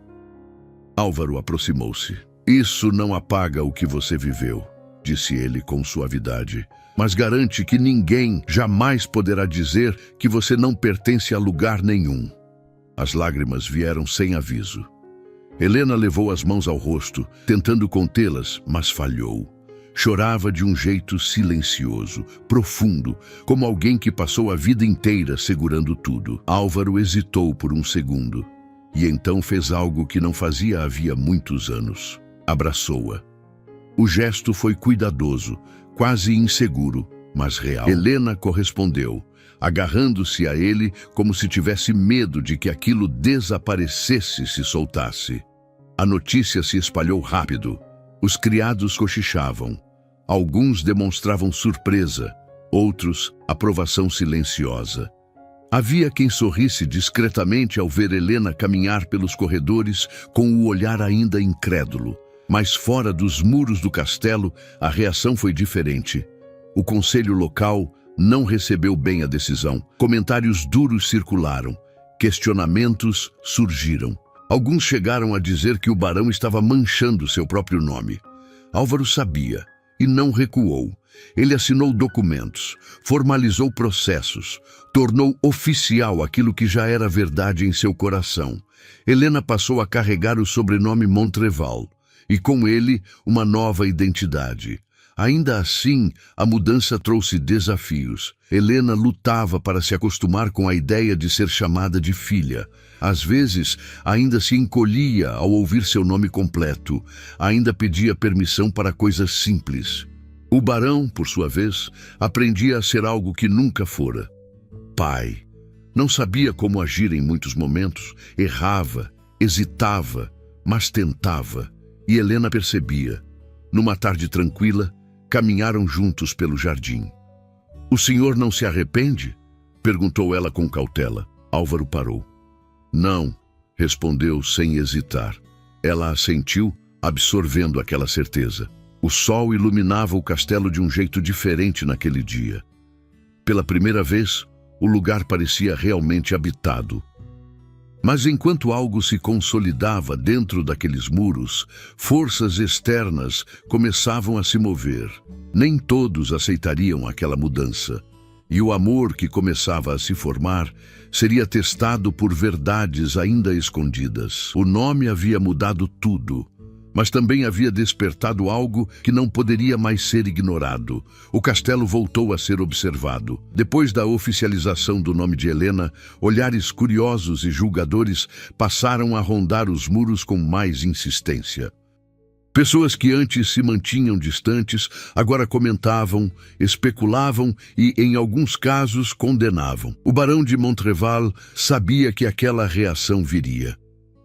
Álvaro aproximou-se. "Isso não apaga o que você viveu", disse ele com suavidade, "mas garante que ninguém jamais poderá dizer que você não pertence a lugar nenhum." As lágrimas vieram sem aviso. Helena levou as mãos ao rosto, tentando contê-las, mas falhou. Chorava de um jeito silencioso, profundo, como alguém que passou a vida inteira segurando tudo. Álvaro hesitou por um segundo, e então fez algo que não fazia havia muitos anos. Abraçou-a. O gesto foi cuidadoso, quase inseguro, mas real. Helena correspondeu, agarrando-se a ele como se tivesse medo de que aquilo desaparecesse se soltasse. A notícia se espalhou rápido. Os criados cochichavam. Alguns demonstravam surpresa, outros aprovação silenciosa. Havia quem sorrisse discretamente ao ver Helena caminhar pelos corredores com o olhar ainda incrédulo. Mas fora dos muros do castelo, a reação foi diferente. O conselho local não recebeu bem a decisão. Comentários duros circularam. Questionamentos surgiram. Alguns chegaram a dizer que o barão estava manchando seu próprio nome. Álvaro sabia e não recuou. Ele assinou documentos, formalizou processos, tornou oficial aquilo que já era verdade em seu coração. Helena passou a carregar o sobrenome Montreval e com ele uma nova identidade. Ainda assim, a mudança trouxe desafios. Helena lutava para se acostumar com a ideia de ser chamada de filha. Às vezes, ainda se encolhia ao ouvir seu nome completo. Ainda pedia permissão para coisas simples. O barão, por sua vez, aprendia a ser algo que nunca fora: pai. Não sabia como agir em muitos momentos, errava, hesitava, mas tentava. E Helena percebia. Numa tarde tranquila, caminharam juntos pelo jardim. "O senhor não se arrepende?" perguntou ela com cautela. Álvaro parou. "Não", respondeu sem hesitar. Ela assentiu, absorvendo aquela certeza. O sol iluminava o castelo de um jeito diferente naquele dia. Pela primeira vez, o lugar parecia realmente habitado. Mas enquanto algo se consolidava dentro daqueles muros, forças externas começavam a se mover. Nem todos aceitariam aquela mudança. E o amor que começava a se formar seria testado por verdades ainda escondidas. O nome havia mudado tudo, mas também havia despertado algo que não poderia mais ser ignorado. O castelo voltou a ser observado. Depois da oficialização do nome de Helena, olhares curiosos e julgadores passaram a rondar os muros com mais insistência. Pessoas que antes se mantinham distantes, agora comentavam, especulavam e, em alguns casos, condenavam. O barão de Montreval sabia que aquela reação viria.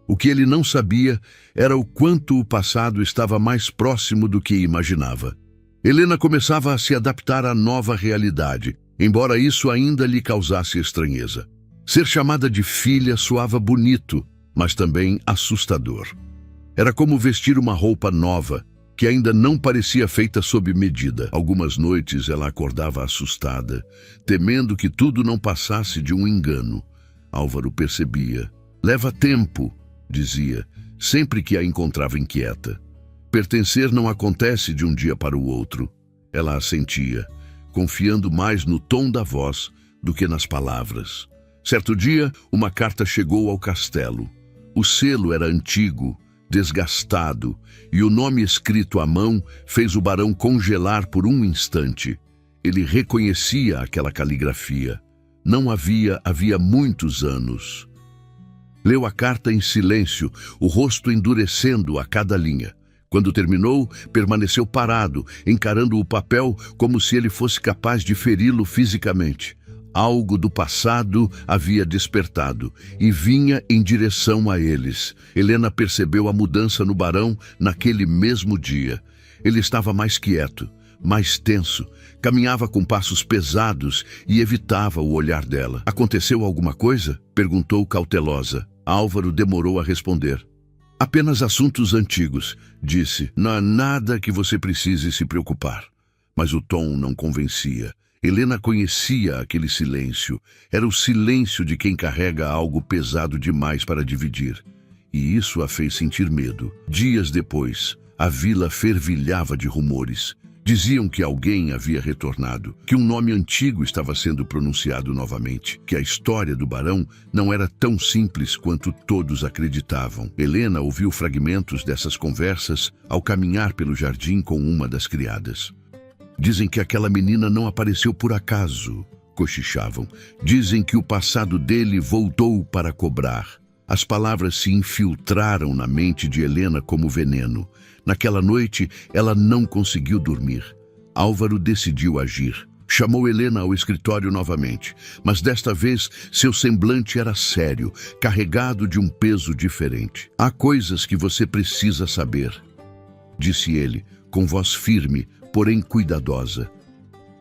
O que ele não sabia era o quanto o passado estava mais próximo do que imaginava. Helena começava a se adaptar à nova realidade, embora isso ainda lhe causasse estranheza. Ser chamada de filha soava bonito, mas também assustador. Era como vestir uma roupa nova, que ainda não parecia feita sob medida. Algumas noites ela acordava assustada, temendo que tudo não passasse de um engano. Álvaro percebia. "Leva tempo", dizia, sempre que a encontrava inquieta. "Pertencer não acontece de um dia para o outro." Ela assentia, confiando mais no tom da voz do que nas palavras. Certo dia, uma carta chegou ao castelo. O selo era antigo, desgastado, e o nome escrito à mão fez o barão congelar por um instante. Ele reconhecia aquela caligrafia. Não havia muitos anos. Leu a carta em silêncio, o rosto endurecendo a cada linha. Quando terminou, permaneceu parado, encarando o papel como se ele fosse capaz de feri-lo fisicamente. Algo do passado havia despertado e vinha em direção a eles. Helena percebeu a mudança no barão naquele mesmo dia. Ele estava mais quieto, mais tenso, caminhava com passos pesados e evitava o olhar dela. "Aconteceu alguma coisa?" perguntou cautelosa. Álvaro demorou a responder. "Apenas assuntos antigos", disse. "Não há nada que você precise se preocupar." Mas o tom não convencia. Helena conhecia aquele silêncio. Era o silêncio de quem carrega algo pesado demais para dividir. E isso a fez sentir medo. Dias depois, a vila fervilhava de rumores. Diziam que alguém havia retornado, que um nome antigo estava sendo pronunciado novamente, que a história do barão não era tão simples quanto todos acreditavam. Helena ouviu fragmentos dessas conversas ao caminhar pelo jardim com uma das criadas. "Dizem que aquela menina não apareceu por acaso", cochichavam. "Dizem que o passado dele voltou para cobrar." As palavras se infiltraram na mente de Helena como veneno. Naquela noite, ela não conseguiu dormir. Álvaro decidiu agir. Chamou Helena ao escritório novamente, mas desta vez seu semblante era sério, carregado de um peso diferente. "Há coisas que você precisa saber", disse ele, com voz firme, porém cuidadosa.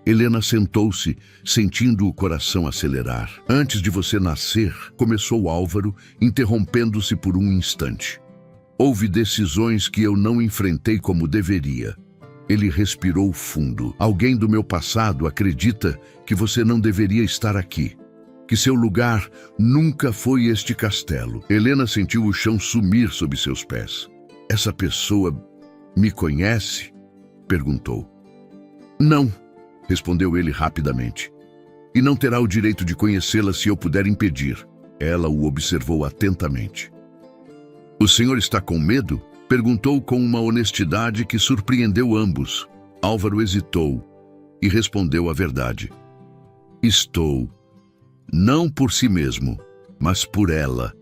Helena sentou-se, sentindo o coração acelerar. "Antes de você nascer", começou Álvaro, interrompendo-se por um instante. "Houve decisões que eu não enfrentei como deveria." Ele respirou fundo. "Alguém do meu passado acredita que você não deveria estar aqui, que seu lugar nunca foi este castelo." Helena sentiu o chão sumir sob seus pés. "Essa pessoa me conhece?" perguntou. "Não", respondeu ele rapidamente. "E não terá o direito de conhecê-la se eu puder impedir." Ela o observou atentamente. "O senhor está com medo?" perguntou com uma honestidade que surpreendeu ambos. Álvaro hesitou e respondeu a verdade. "Estou. Não por si mesmo, mas por ela."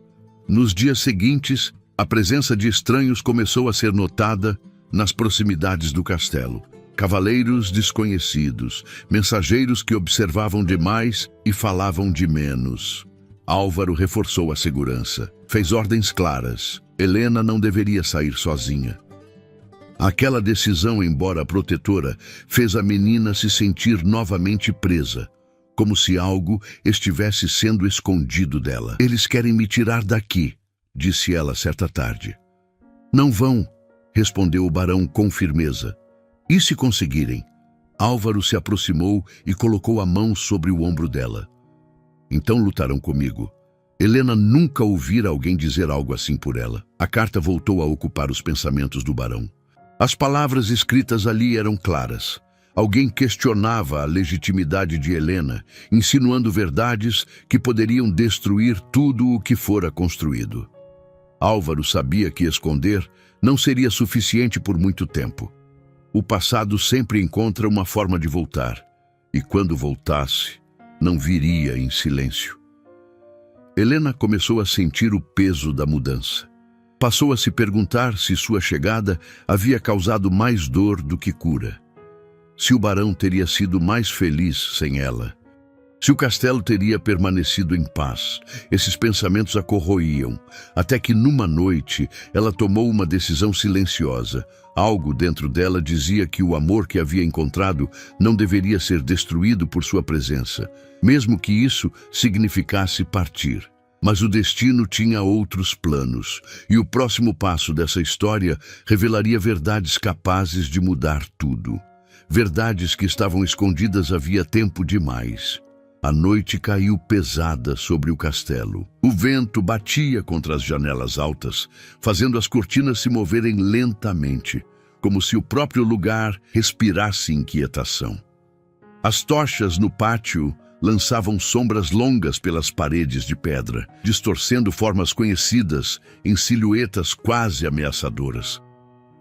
Nos dias seguintes, a presença de estranhos começou a ser notada nas proximidades do castelo. Cavaleiros desconhecidos, mensageiros que observavam demais e falavam de menos. Álvaro reforçou a segurança. Fez ordens claras. Helena não deveria sair sozinha. Aquela decisão, embora protetora, fez a menina se sentir novamente presa, como se algo estivesse sendo escondido dela. "Eles querem me tirar daqui", disse ela certa tarde. "Não vão", respondeu o barão com firmeza. "E se conseguirem?" Álvaro se aproximou e colocou a mão sobre o ombro dela. "Então lutarão comigo." Helena nunca ouvira alguém dizer algo assim por ela. A carta voltou a ocupar os pensamentos do barão. As palavras escritas ali eram claras. Alguém questionava a legitimidade de Helena, insinuando verdades que poderiam destruir tudo o que fora construído. Álvaro sabia que esconder não seria suficiente por muito tempo. O passado sempre encontra uma forma de voltar, e quando voltasse, não viria em silêncio. Helena começou a sentir o peso da mudança. Passou a se perguntar se sua chegada havia causado mais dor do que cura. Se o barão teria sido mais feliz sem ela. Se o castelo teria permanecido em paz. Esses pensamentos a corroíam, até que numa noite ela tomou uma decisão silenciosa. Algo dentro dela dizia que o amor que havia encontrado não deveria ser destruído por sua presença, mesmo que isso significasse partir. Mas o destino tinha outros planos, e o próximo passo dessa história revelaria verdades capazes de mudar tudo. Verdades que estavam escondidas havia tempo demais. A noite caiu pesada sobre o castelo. O vento batia contra as janelas altas, fazendo as cortinas se moverem lentamente, como se o próprio lugar respirasse inquietação. As tochas no pátio lançavam sombras longas pelas paredes de pedra, distorcendo formas conhecidas em silhuetas quase ameaçadoras.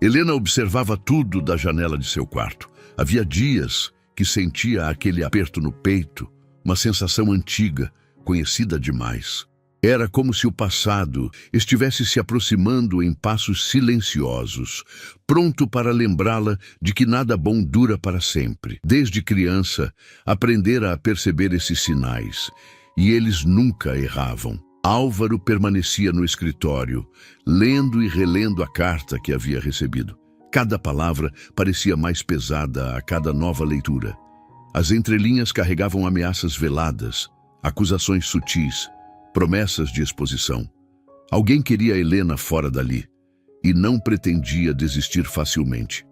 Helena observava tudo da janela de seu quarto. Havia dias que sentia aquele aperto no peito, uma sensação antiga, conhecida demais. Era como se o passado estivesse se aproximando em passos silenciosos, pronto para lembrá-la de que nada bom dura para sempre. Desde criança, aprendera a perceber esses sinais, e eles nunca erravam. Álvaro permanecia no escritório, lendo e relendo a carta que havia recebido. Cada palavra parecia mais pesada a cada nova leitura. As entrelinhas carregavam ameaças veladas, acusações sutis, promessas de exposição. Alguém queria Helena fora dali, e não pretendia desistir facilmente.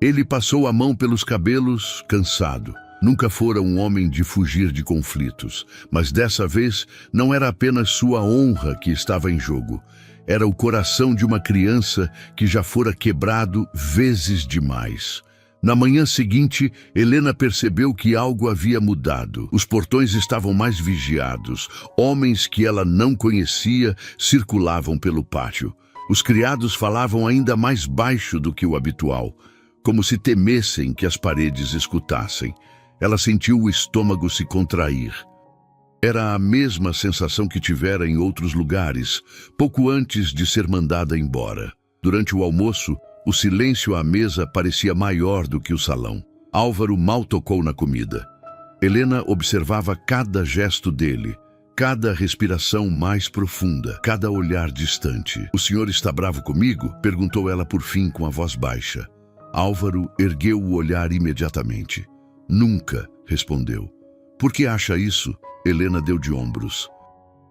Ele passou a mão pelos cabelos, cansado. Nunca fora um homem de fugir de conflitos, mas dessa vez não era apenas sua honra que estava em jogo. Era o coração de uma criança que já fora quebrado vezes demais. Na manhã seguinte, Helena percebeu que algo havia mudado. Os portões estavam mais vigiados. Homens que ela não conhecia circulavam pelo pátio. Os criados falavam ainda mais baixo do que o habitual, como se temessem que as paredes escutassem. Ela sentiu o estômago se contrair. Era a mesma sensação que tivera em outros lugares, pouco antes de ser mandada embora. Durante o almoço, o silêncio à mesa parecia maior do que o salão. Álvaro mal tocou na comida. Helena observava cada gesto dele, cada respiração mais profunda, cada olhar distante. "O senhor está bravo comigo?" perguntou ela por fim com a voz baixa. Álvaro ergueu o olhar imediatamente. "Nunca", respondeu. "Por que acha isso?" Helena deu de ombros.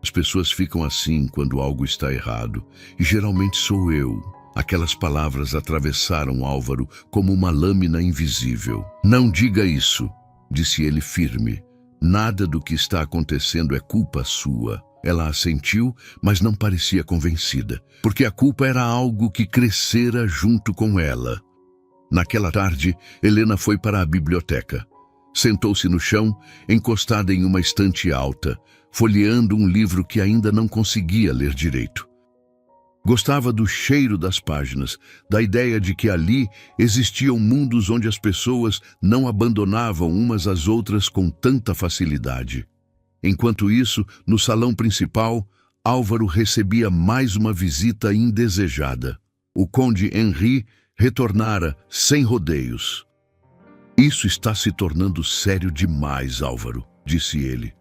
"As pessoas ficam assim quando algo está errado, e geralmente sou eu." Aquelas palavras atravessaram Álvaro como uma lâmina invisível. "Não diga isso", disse ele firme. "Nada do que está acontecendo é culpa sua." Ela assentiu, mas não parecia convencida, porque a culpa era algo que crescera junto com ela. Naquela tarde, Helena foi para a biblioteca. Sentou-se no chão, encostada em uma estante alta, folheando um livro que ainda não conseguia ler direito. Gostava do cheiro das páginas, da ideia de que ali existiam mundos onde as pessoas não abandonavam umas às outras com tanta facilidade. Enquanto isso, no salão principal, Álvaro recebia mais uma visita indesejada. O conde Henri retornara sem rodeios. "Isso está se tornando sério demais, Álvaro", disse ele.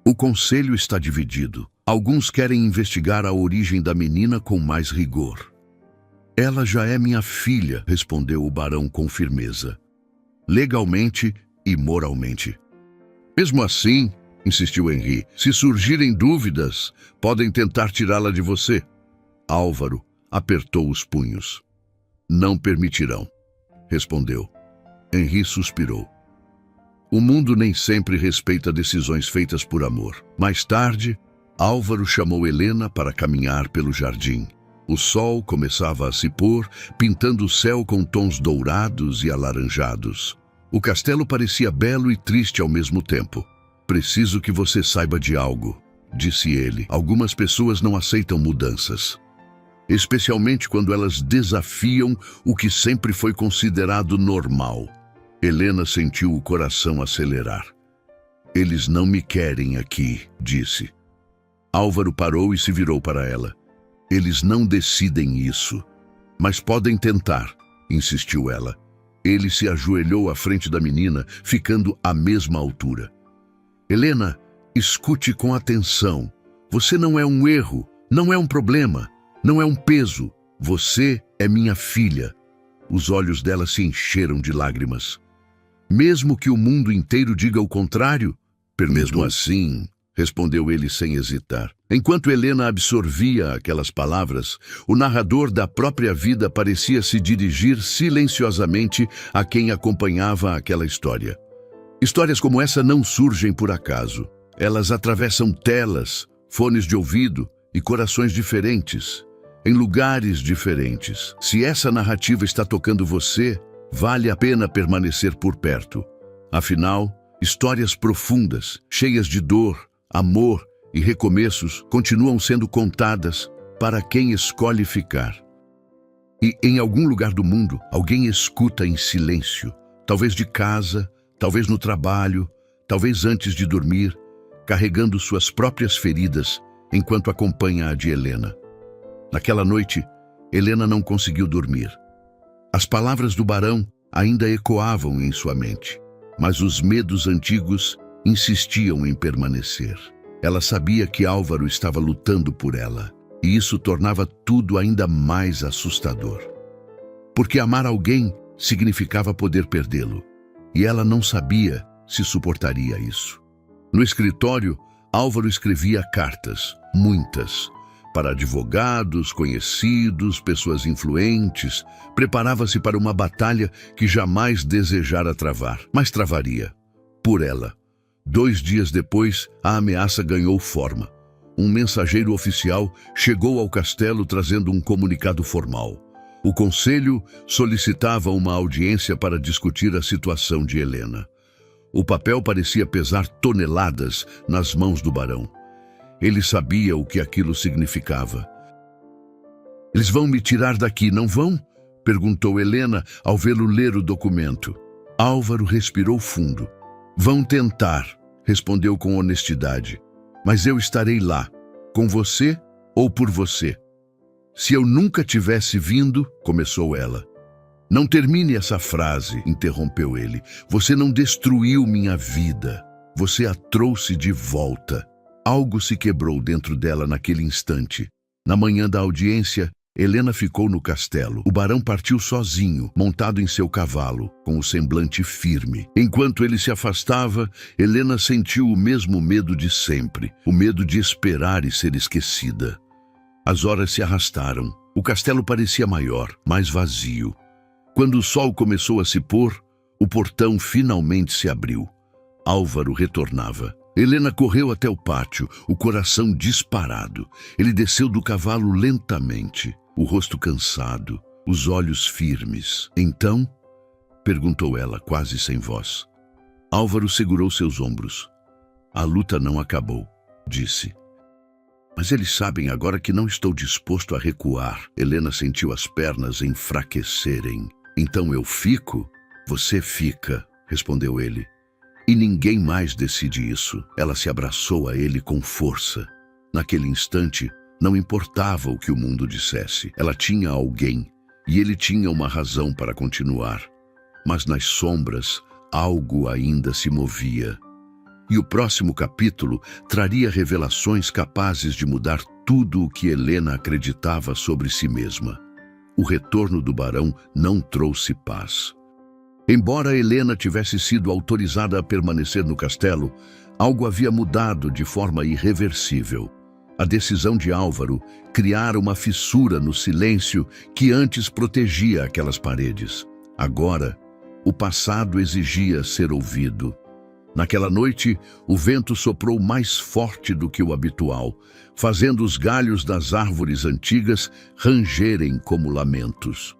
O conselho está dividido. Alguns querem investigar a origem da menina com mais rigor. Ela já é minha filha, respondeu o barão com firmeza. Legalmente e moralmente. Mesmo assim, insistiu Henri, se surgirem dúvidas, podem tentar tirá-la de você. Álvaro apertou os punhos. Não permitirão, respondeu. Henri suspirou. O mundo nem sempre respeita decisões feitas por amor. Mais tarde, Álvaro chamou Helena para caminhar pelo jardim. O sol começava a se pôr, pintando o céu com tons dourados e alaranjados. O castelo parecia belo e triste ao mesmo tempo. Preciso que você saiba de algo, disse ele. Algumas pessoas não aceitam mudanças, especialmente quando elas desafiam o que sempre foi considerado normal. Helena sentiu o coração acelerar. Eles não me querem aqui, disse. Álvaro parou e se virou para ela. Eles não decidem isso, mas podem tentar, insistiu ela. Ele se ajoelhou à frente da menina, ficando à mesma altura. Helena, escute com atenção. Você não é um erro, não é um problema, não é um peso. Você é minha filha. Os olhos dela se encheram de lágrimas. Mesmo que o mundo inteiro diga o contrário? Mesmo assim, respondeu ele sem hesitar. Enquanto Helena absorvia aquelas palavras, o narrador da própria vida parecia se dirigir silenciosamente a quem acompanhava aquela história. Histórias como essa não surgem por acaso. Elas atravessam telas, fones de ouvido e corações diferentes, em lugares diferentes. Se essa narrativa está tocando você, vale a pena permanecer por perto. Afinal, histórias profundas, cheias de dor, amor e recomeços, continuam sendo contadas para quem escolhe ficar. E em algum lugar do mundo, alguém escuta em silêncio, talvez de casa, talvez no trabalho, talvez antes de dormir, carregando suas próprias feridas, enquanto acompanha a de Helena. Naquela noite, Helena não conseguiu dormir. As palavras do barão ainda ecoavam em sua mente, mas os medos antigos insistiam em permanecer. Ela sabia que Álvaro estava lutando por ela, e isso tornava tudo ainda mais assustador. Porque amar alguém significava poder perdê-lo, e ela não sabia se suportaria isso. No escritório, Álvaro escrevia cartas, muitas, para advogados, conhecidos, pessoas influentes. Preparava-se para uma batalha que jamais desejara travar, mas travaria, por ela. 2 dias depois, a ameaça ganhou forma. Um mensageiro oficial chegou ao castelo trazendo um comunicado formal. O conselho solicitava uma audiência para discutir a situação de Helena. O papel parecia pesar toneladas nas mãos do barão. Ele sabia o que aquilo significava. Eles vão me tirar daqui, não vão? Perguntou Helena ao vê-lo ler o documento. Álvaro respirou fundo. Vão tentar, respondeu com honestidade. Mas eu estarei lá, com você ou por você. Se eu nunca tivesse vindo, começou ela. Não termine essa frase, interrompeu ele. Você não destruiu minha vida. Você a trouxe de volta. Algo se quebrou dentro dela naquele instante. Na manhã da audiência, Helena ficou no castelo. O barão partiu sozinho, montado em seu cavalo, com o semblante firme. Enquanto ele se afastava, Helena sentiu o mesmo medo de sempre, o medo de esperar e ser esquecida. As horas se arrastaram. O castelo parecia maior, mais vazio. Quando o sol começou a se pôr, o portão finalmente se abriu. Álvaro retornava. Helena correu até o pátio, o coração disparado. Ele desceu do cavalo lentamente, o rosto cansado, os olhos firmes. Então, perguntou ela, quase sem voz. Álvaro segurou seus ombros. A luta não acabou, disse. Mas eles sabem agora que não estou disposto a recuar. Helena sentiu as pernas enfraquecerem. Então eu fico? Você fica, respondeu ele. E ninguém mais decide isso. Ela se abraçou a ele com força. Naquele instante, não importava o que o mundo dissesse. Ela tinha alguém, e ele tinha uma razão para continuar. Mas nas sombras, algo ainda se movia. E o próximo capítulo traria revelações capazes de mudar tudo o que Helena acreditava sobre si mesma. O retorno do barão não trouxe paz. Embora Helena tivesse sido autorizada a permanecer no castelo, algo havia mudado de forma irreversível. A decisão de Álvaro criara uma fissura no silêncio que antes protegia aquelas paredes. Agora, o passado exigia ser ouvido. Naquela noite, o vento soprou mais forte do que o habitual, fazendo os galhos das árvores antigas rangerem como lamentos.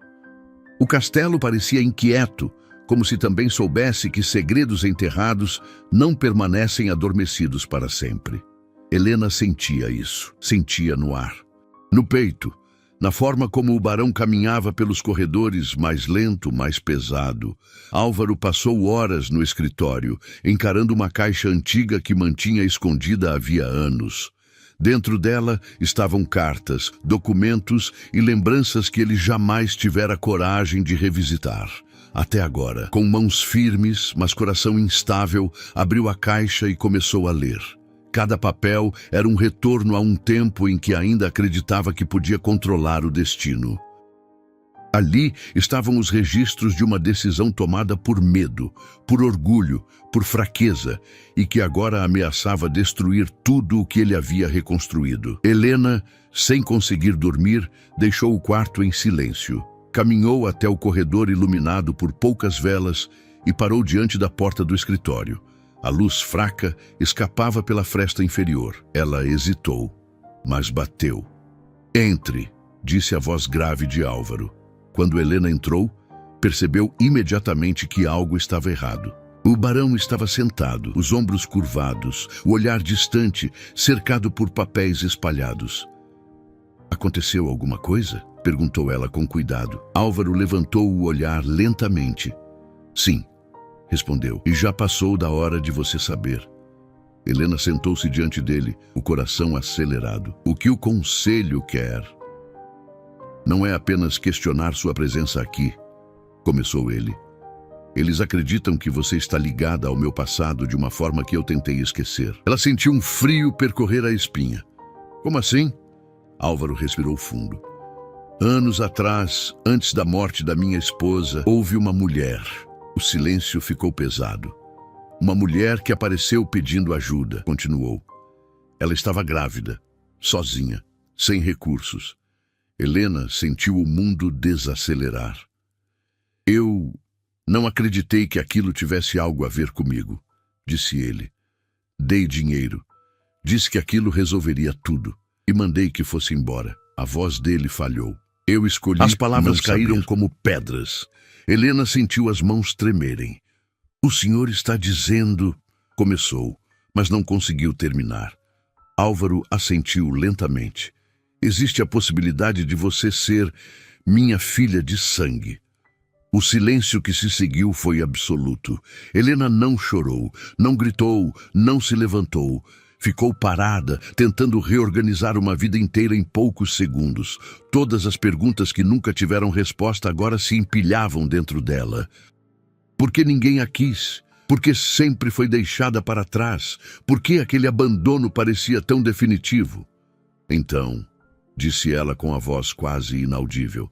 O castelo parecia inquieto, como se também soubesse que segredos enterrados não permanecem adormecidos para sempre. Helena sentia isso, sentia no ar, no peito, na forma como o barão caminhava pelos corredores, mais lento, mais pesado. Álvaro passou horas no escritório, encarando uma caixa antiga que mantinha escondida havia anos. Dentro dela estavam cartas, documentos e lembranças que ele jamais tivera coragem de revisitar. Até agora, com mãos firmes, mas coração instável, abriu a caixa e começou a ler. Cada papel era um retorno a um tempo em que ainda acreditava que podia controlar o destino. Ali estavam os registros de uma decisão tomada por medo, por orgulho, por fraqueza, e que agora ameaçava destruir tudo o que ele havia reconstruído. Helena, sem conseguir dormir, deixou o quarto em silêncio. Caminhou até o corredor iluminado por poucas velas e parou diante da porta do escritório. A luz fraca escapava pela fresta inferior. Ela hesitou, mas bateu. "Entre", disse a voz grave de Álvaro. Quando Helena entrou, percebeu imediatamente que algo estava errado. O barão estava sentado, os ombros curvados, o olhar distante, cercado por papéis espalhados. "Aconteceu alguma coisa?", perguntou ela com cuidado. Álvaro levantou o olhar lentamente. "Sim", respondeu, "e já passou da hora de você saber." Helena sentou-se diante dele, o coração acelerado. "O que o conselho quer não é apenas questionar sua presença aqui", começou ele. "Eles acreditam que você está ligada ao meu passado de uma forma que eu tentei esquecer." Ela sentiu um frio percorrer a espinha. "Como assim?" Álvaro respirou fundo. "Anos atrás, antes da morte da minha esposa, houve uma mulher." O silêncio ficou pesado. "Uma mulher que apareceu pedindo ajuda", continuou. "Ela estava grávida, sozinha, sem recursos." Helena sentiu o mundo desacelerar. "Eu não acreditei que aquilo tivesse algo a ver comigo", disse ele. "Dei dinheiro, disse que aquilo resolveria tudo e mandei que fosse embora." A voz dele falhou. "Eu escolhi." As palavras caíram como pedras. Helena sentiu as mãos tremerem. "O senhor está dizendo..." começou, mas não conseguiu terminar. Álvaro assentiu lentamente. "Existe a possibilidade de você ser minha filha de sangue." O silêncio que se seguiu foi absoluto. Helena não chorou, não gritou, não se levantou. Ficou parada, tentando reorganizar uma vida inteira em poucos segundos. Todas as perguntas que nunca tiveram resposta agora se empilhavam dentro dela. Por que ninguém a quis? Por que sempre foi deixada para trás? Por que aquele abandono parecia tão definitivo? "Então", disse ela com a voz quase inaudível,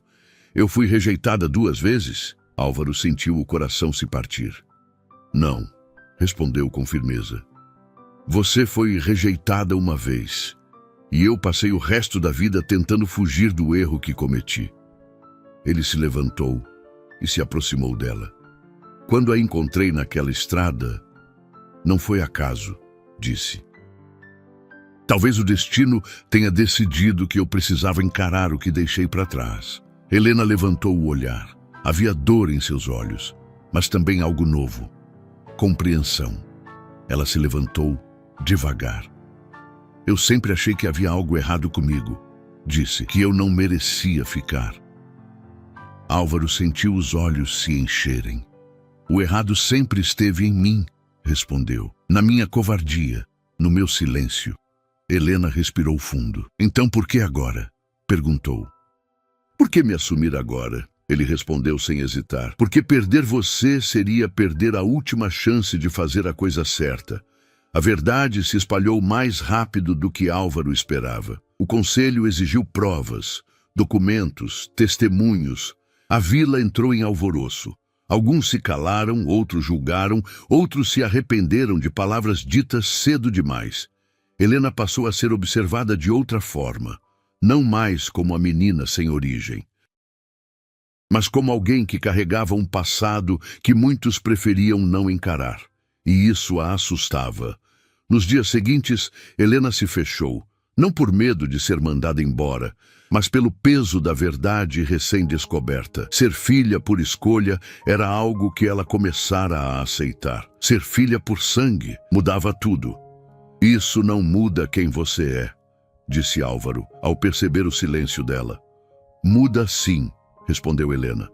"eu fui rejeitada 2 vezes?" Álvaro sentiu o coração se partir. "Não", respondeu com firmeza. "Você foi rejeitada uma vez, e eu passei o resto da vida tentando fugir do erro que cometi." Ele se levantou e se aproximou dela. "Quando a encontrei naquela estrada, não foi acaso", disse. "Talvez o destino tenha decidido que eu precisava encarar o que deixei para trás." Helena levantou o olhar. Havia dor em seus olhos, mas também algo novo. Compreensão. Ela se levantou devagar. "Eu sempre achei que havia algo errado comigo", disse, "que eu não merecia ficar." Álvaro sentiu os olhos se encherem. "O errado sempre esteve em mim", respondeu, "na minha covardia, no meu silêncio." Helena respirou fundo. "Então por que agora?", perguntou. "Por que me assumir agora?", ele respondeu sem hesitar. "Porque perder você seria perder a última chance de fazer a coisa certa. A verdade se espalhou mais rápido do que Álvaro esperava. O conselho exigiu provas, documentos, testemunhos. A vila entrou em alvoroço. Alguns se calaram, outros julgaram, outros se arrependeram de palavras ditas cedo demais. Helena passou a ser observada de outra forma, não mais como a menina sem origem, mas como alguém que carregava um passado que muitos preferiam não encarar. E isso a assustava. Nos dias seguintes, Helena se fechou, não por medo de ser mandada embora, mas pelo peso da verdade recém-descoberta. Ser filha por escolha era algo que ela começara a aceitar. Ser filha por sangue mudava tudo. Isso não muda quem você é, disse Álvaro, ao perceber o silêncio dela. Muda sim, respondeu Helena.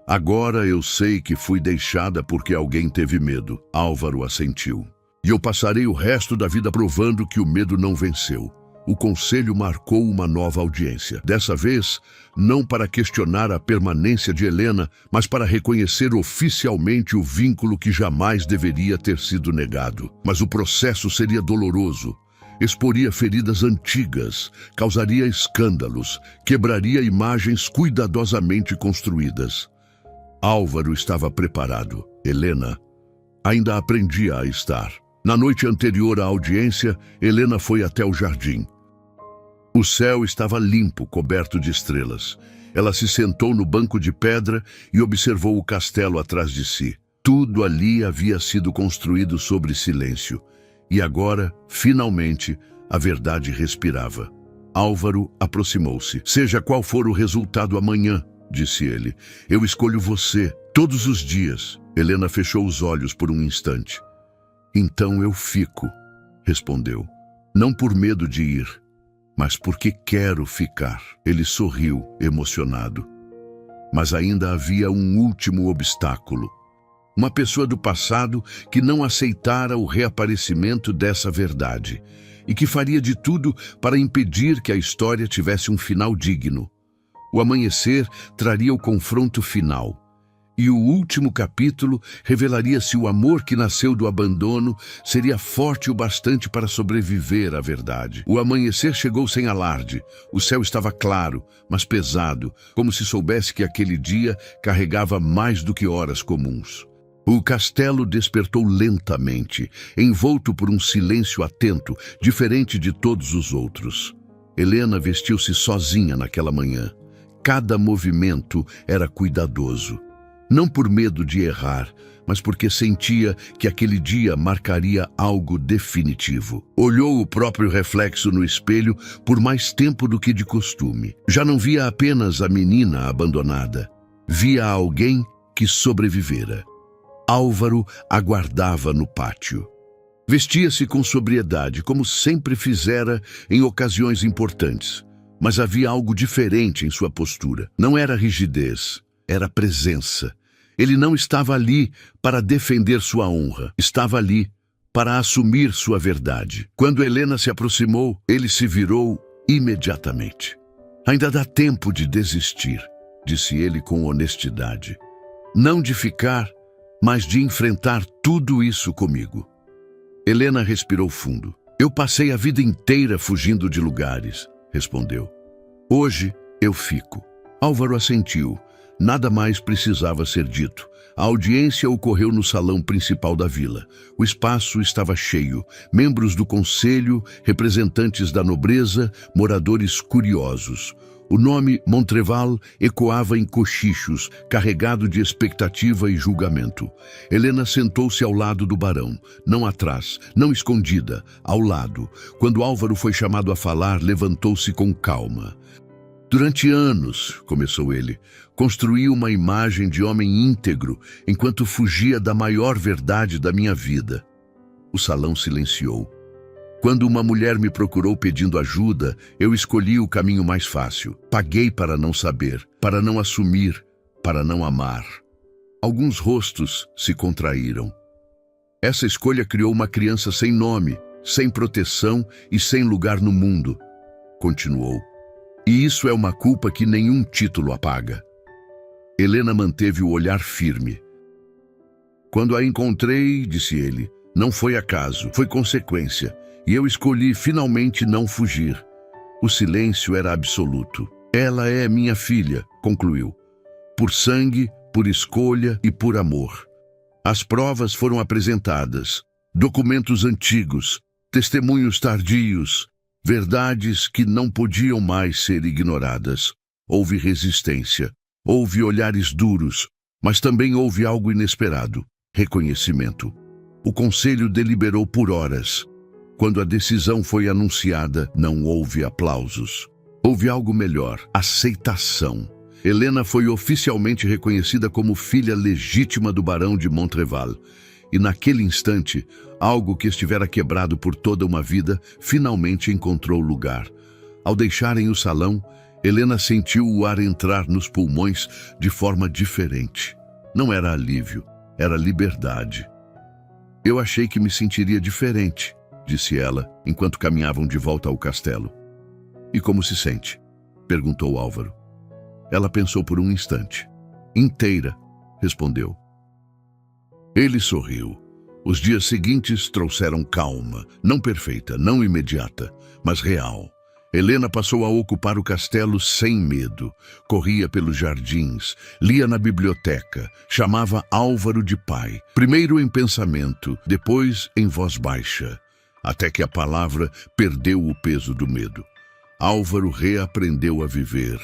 Agora eu sei que fui deixada porque alguém teve medo. Álvaro assentiu. E eu passarei o resto da vida provando que o medo não venceu. O conselho marcou uma nova audiência. Dessa vez, não para questionar a permanência de Helena, mas para reconhecer oficialmente o vínculo que jamais deveria ter sido negado. Mas o processo seria doloroso. Exporia feridas antigas, causaria escândalos, quebraria imagens cuidadosamente construídas. Álvaro estava preparado. Helena ainda aprendia a estar. Na noite anterior à audiência, Helena foi até o jardim. O céu estava limpo, coberto de estrelas. Ela se sentou no banco de pedra e observou o castelo atrás de si. Tudo ali havia sido construído sobre silêncio. E agora, finalmente, a verdade respirava. Álvaro aproximou-se. Seja qual for o resultado amanhã, disse ele, eu escolho você, todos os dias. Helena fechou os olhos por um instante. Então eu fico, respondeu. Não por medo de ir, mas porque quero ficar. Ele sorriu, emocionado. Mas ainda havia um último obstáculo. Uma pessoa do passado que não aceitara o reaparecimento dessa verdade e que faria de tudo para impedir que a história tivesse um final digno. O amanhecer traria o confronto final. E o último capítulo revelaria se o amor que nasceu do abandono seria forte o bastante para sobreviver à verdade. O amanhecer chegou sem alarde. O céu estava claro, mas pesado, como se soubesse que aquele dia carregava mais do que horas comuns. O castelo despertou lentamente, envolto por um silêncio atento, diferente de todos os outros. Helena vestiu-se sozinha naquela manhã. Cada movimento era cuidadoso. Não por medo de errar, mas porque sentia que aquele dia marcaria algo definitivo. Olhou o próprio reflexo no espelho por mais tempo do que de costume. Já não via apenas a menina abandonada. Via alguém que sobrevivera. Álvaro aguardava no pátio. Vestia-se com sobriedade, como sempre fizera em ocasiões importantes. Mas havia algo diferente em sua postura. Não era rigidez, era presença. Ele não estava ali para defender sua honra. Estava ali para assumir sua verdade. Quando Helena se aproximou, ele se virou imediatamente. Ainda dá tempo de desistir, disse ele com honestidade. Não de ficar, mas de enfrentar tudo isso comigo. Helena respirou fundo. Eu passei a vida inteira fugindo de lugares, respondeu. Hoje eu fico. Álvaro assentiu. Nada mais precisava ser dito. A audiência ocorreu no salão principal da vila. O espaço estava cheio. Membros do conselho, representantes da nobreza, moradores curiosos. O nome Montreval ecoava em cochichos, carregado de expectativa e julgamento. Helena sentou-se ao lado do barão, não atrás, não escondida, ao lado. Quando Álvaro foi chamado a falar, levantou-se com calma. Durante anos, começou ele, construí uma imagem de homem íntegro enquanto fugia da maior verdade da minha vida. O salão silenciou. Quando uma mulher me procurou pedindo ajuda, eu escolhi o caminho mais fácil. Paguei para não saber, para não assumir, para não amar. Alguns rostos se contraíram. Essa escolha criou uma criança sem nome, sem proteção e sem lugar no mundo, continuou. E isso é uma culpa que nenhum título apaga. Helena manteve o olhar firme. Quando a encontrei, disse ele, Não foi acaso, foi consequência. E eu escolhi finalmente não fugir. O silêncio era absoluto. Ela é minha filha, concluiu. Por sangue, por escolha e por amor. As provas foram apresentadas. Documentos antigos, testemunhos tardios, verdades que não podiam mais ser ignoradas. Houve resistência, houve olhares duros, mas também houve algo inesperado: reconhecimento. O conselho deliberou por horas. Quando a decisão foi anunciada, não houve aplausos. Houve algo melhor: aceitação. Helena foi oficialmente reconhecida como filha legítima do barão de Montreval. E naquele instante, algo que estivera quebrado por toda uma vida finalmente encontrou lugar. Ao deixarem o salão, Helena sentiu o ar entrar nos pulmões de forma diferente. Não era alívio, era liberdade. Eu achei que me sentiria diferente, disse ela, enquanto caminhavam de volta ao castelo. E como se sente? Perguntou Álvaro. Ela pensou por um instante. Inteira, respondeu. Ele sorriu. Os dias seguintes trouxeram calma, não perfeita, não imediata, mas real. Helena passou a ocupar o castelo sem medo. Corria pelos jardins, lia na biblioteca, chamava Álvaro de pai. Primeiro em pensamento, depois em voz baixa, até que a palavra perdeu o peso do medo. Álvaro reaprendeu a viver.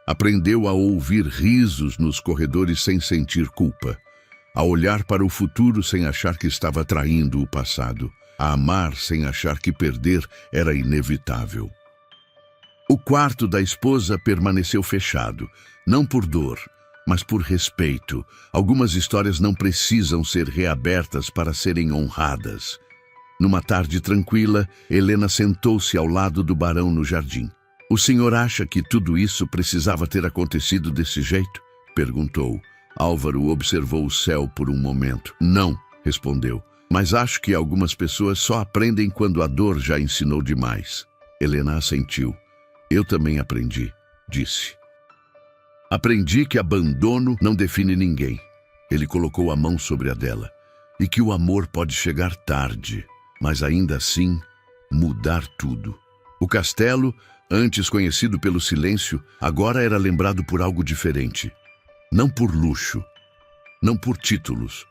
Aprendeu a ouvir risos nos corredores sem sentir culpa. A olhar para o futuro sem achar que estava traindo o passado. A amar sem achar que perder era inevitável. O quarto da esposa permaneceu fechado, não por dor, mas por respeito. Algumas histórias não precisam ser reabertas para serem honradas. Numa tarde tranquila, Helena sentou-se ao lado do barão no jardim. "O senhor acha que tudo isso precisava ter acontecido desse jeito?" perguntou. Álvaro observou o céu por um momento. "Não", respondeu, "mas acho que algumas pessoas só aprendem quando a dor já ensinou demais." Helena assentiu. "Eu também aprendi", disse. "Aprendi que abandono não define ninguém." Ele colocou a mão sobre a dela. "E que o amor pode chegar tarde, mas ainda assim mudar tudo." O castelo, antes conhecido pelo silêncio, agora era lembrado por algo diferente. Não por luxo, não por títulos,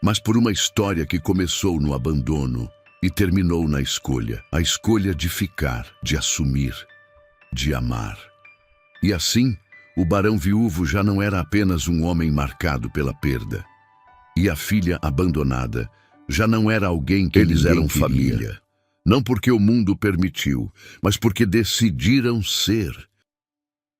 mas por uma história que começou no abandono e terminou na escolha. A escolha de ficar, de assumir, de amar. E assim, o barão viúvo já não era apenas um homem marcado pela perda. E a filha abandonada já não era alguém que eles eram família. Não porque o mundo permitiu, mas porque decidiram ser.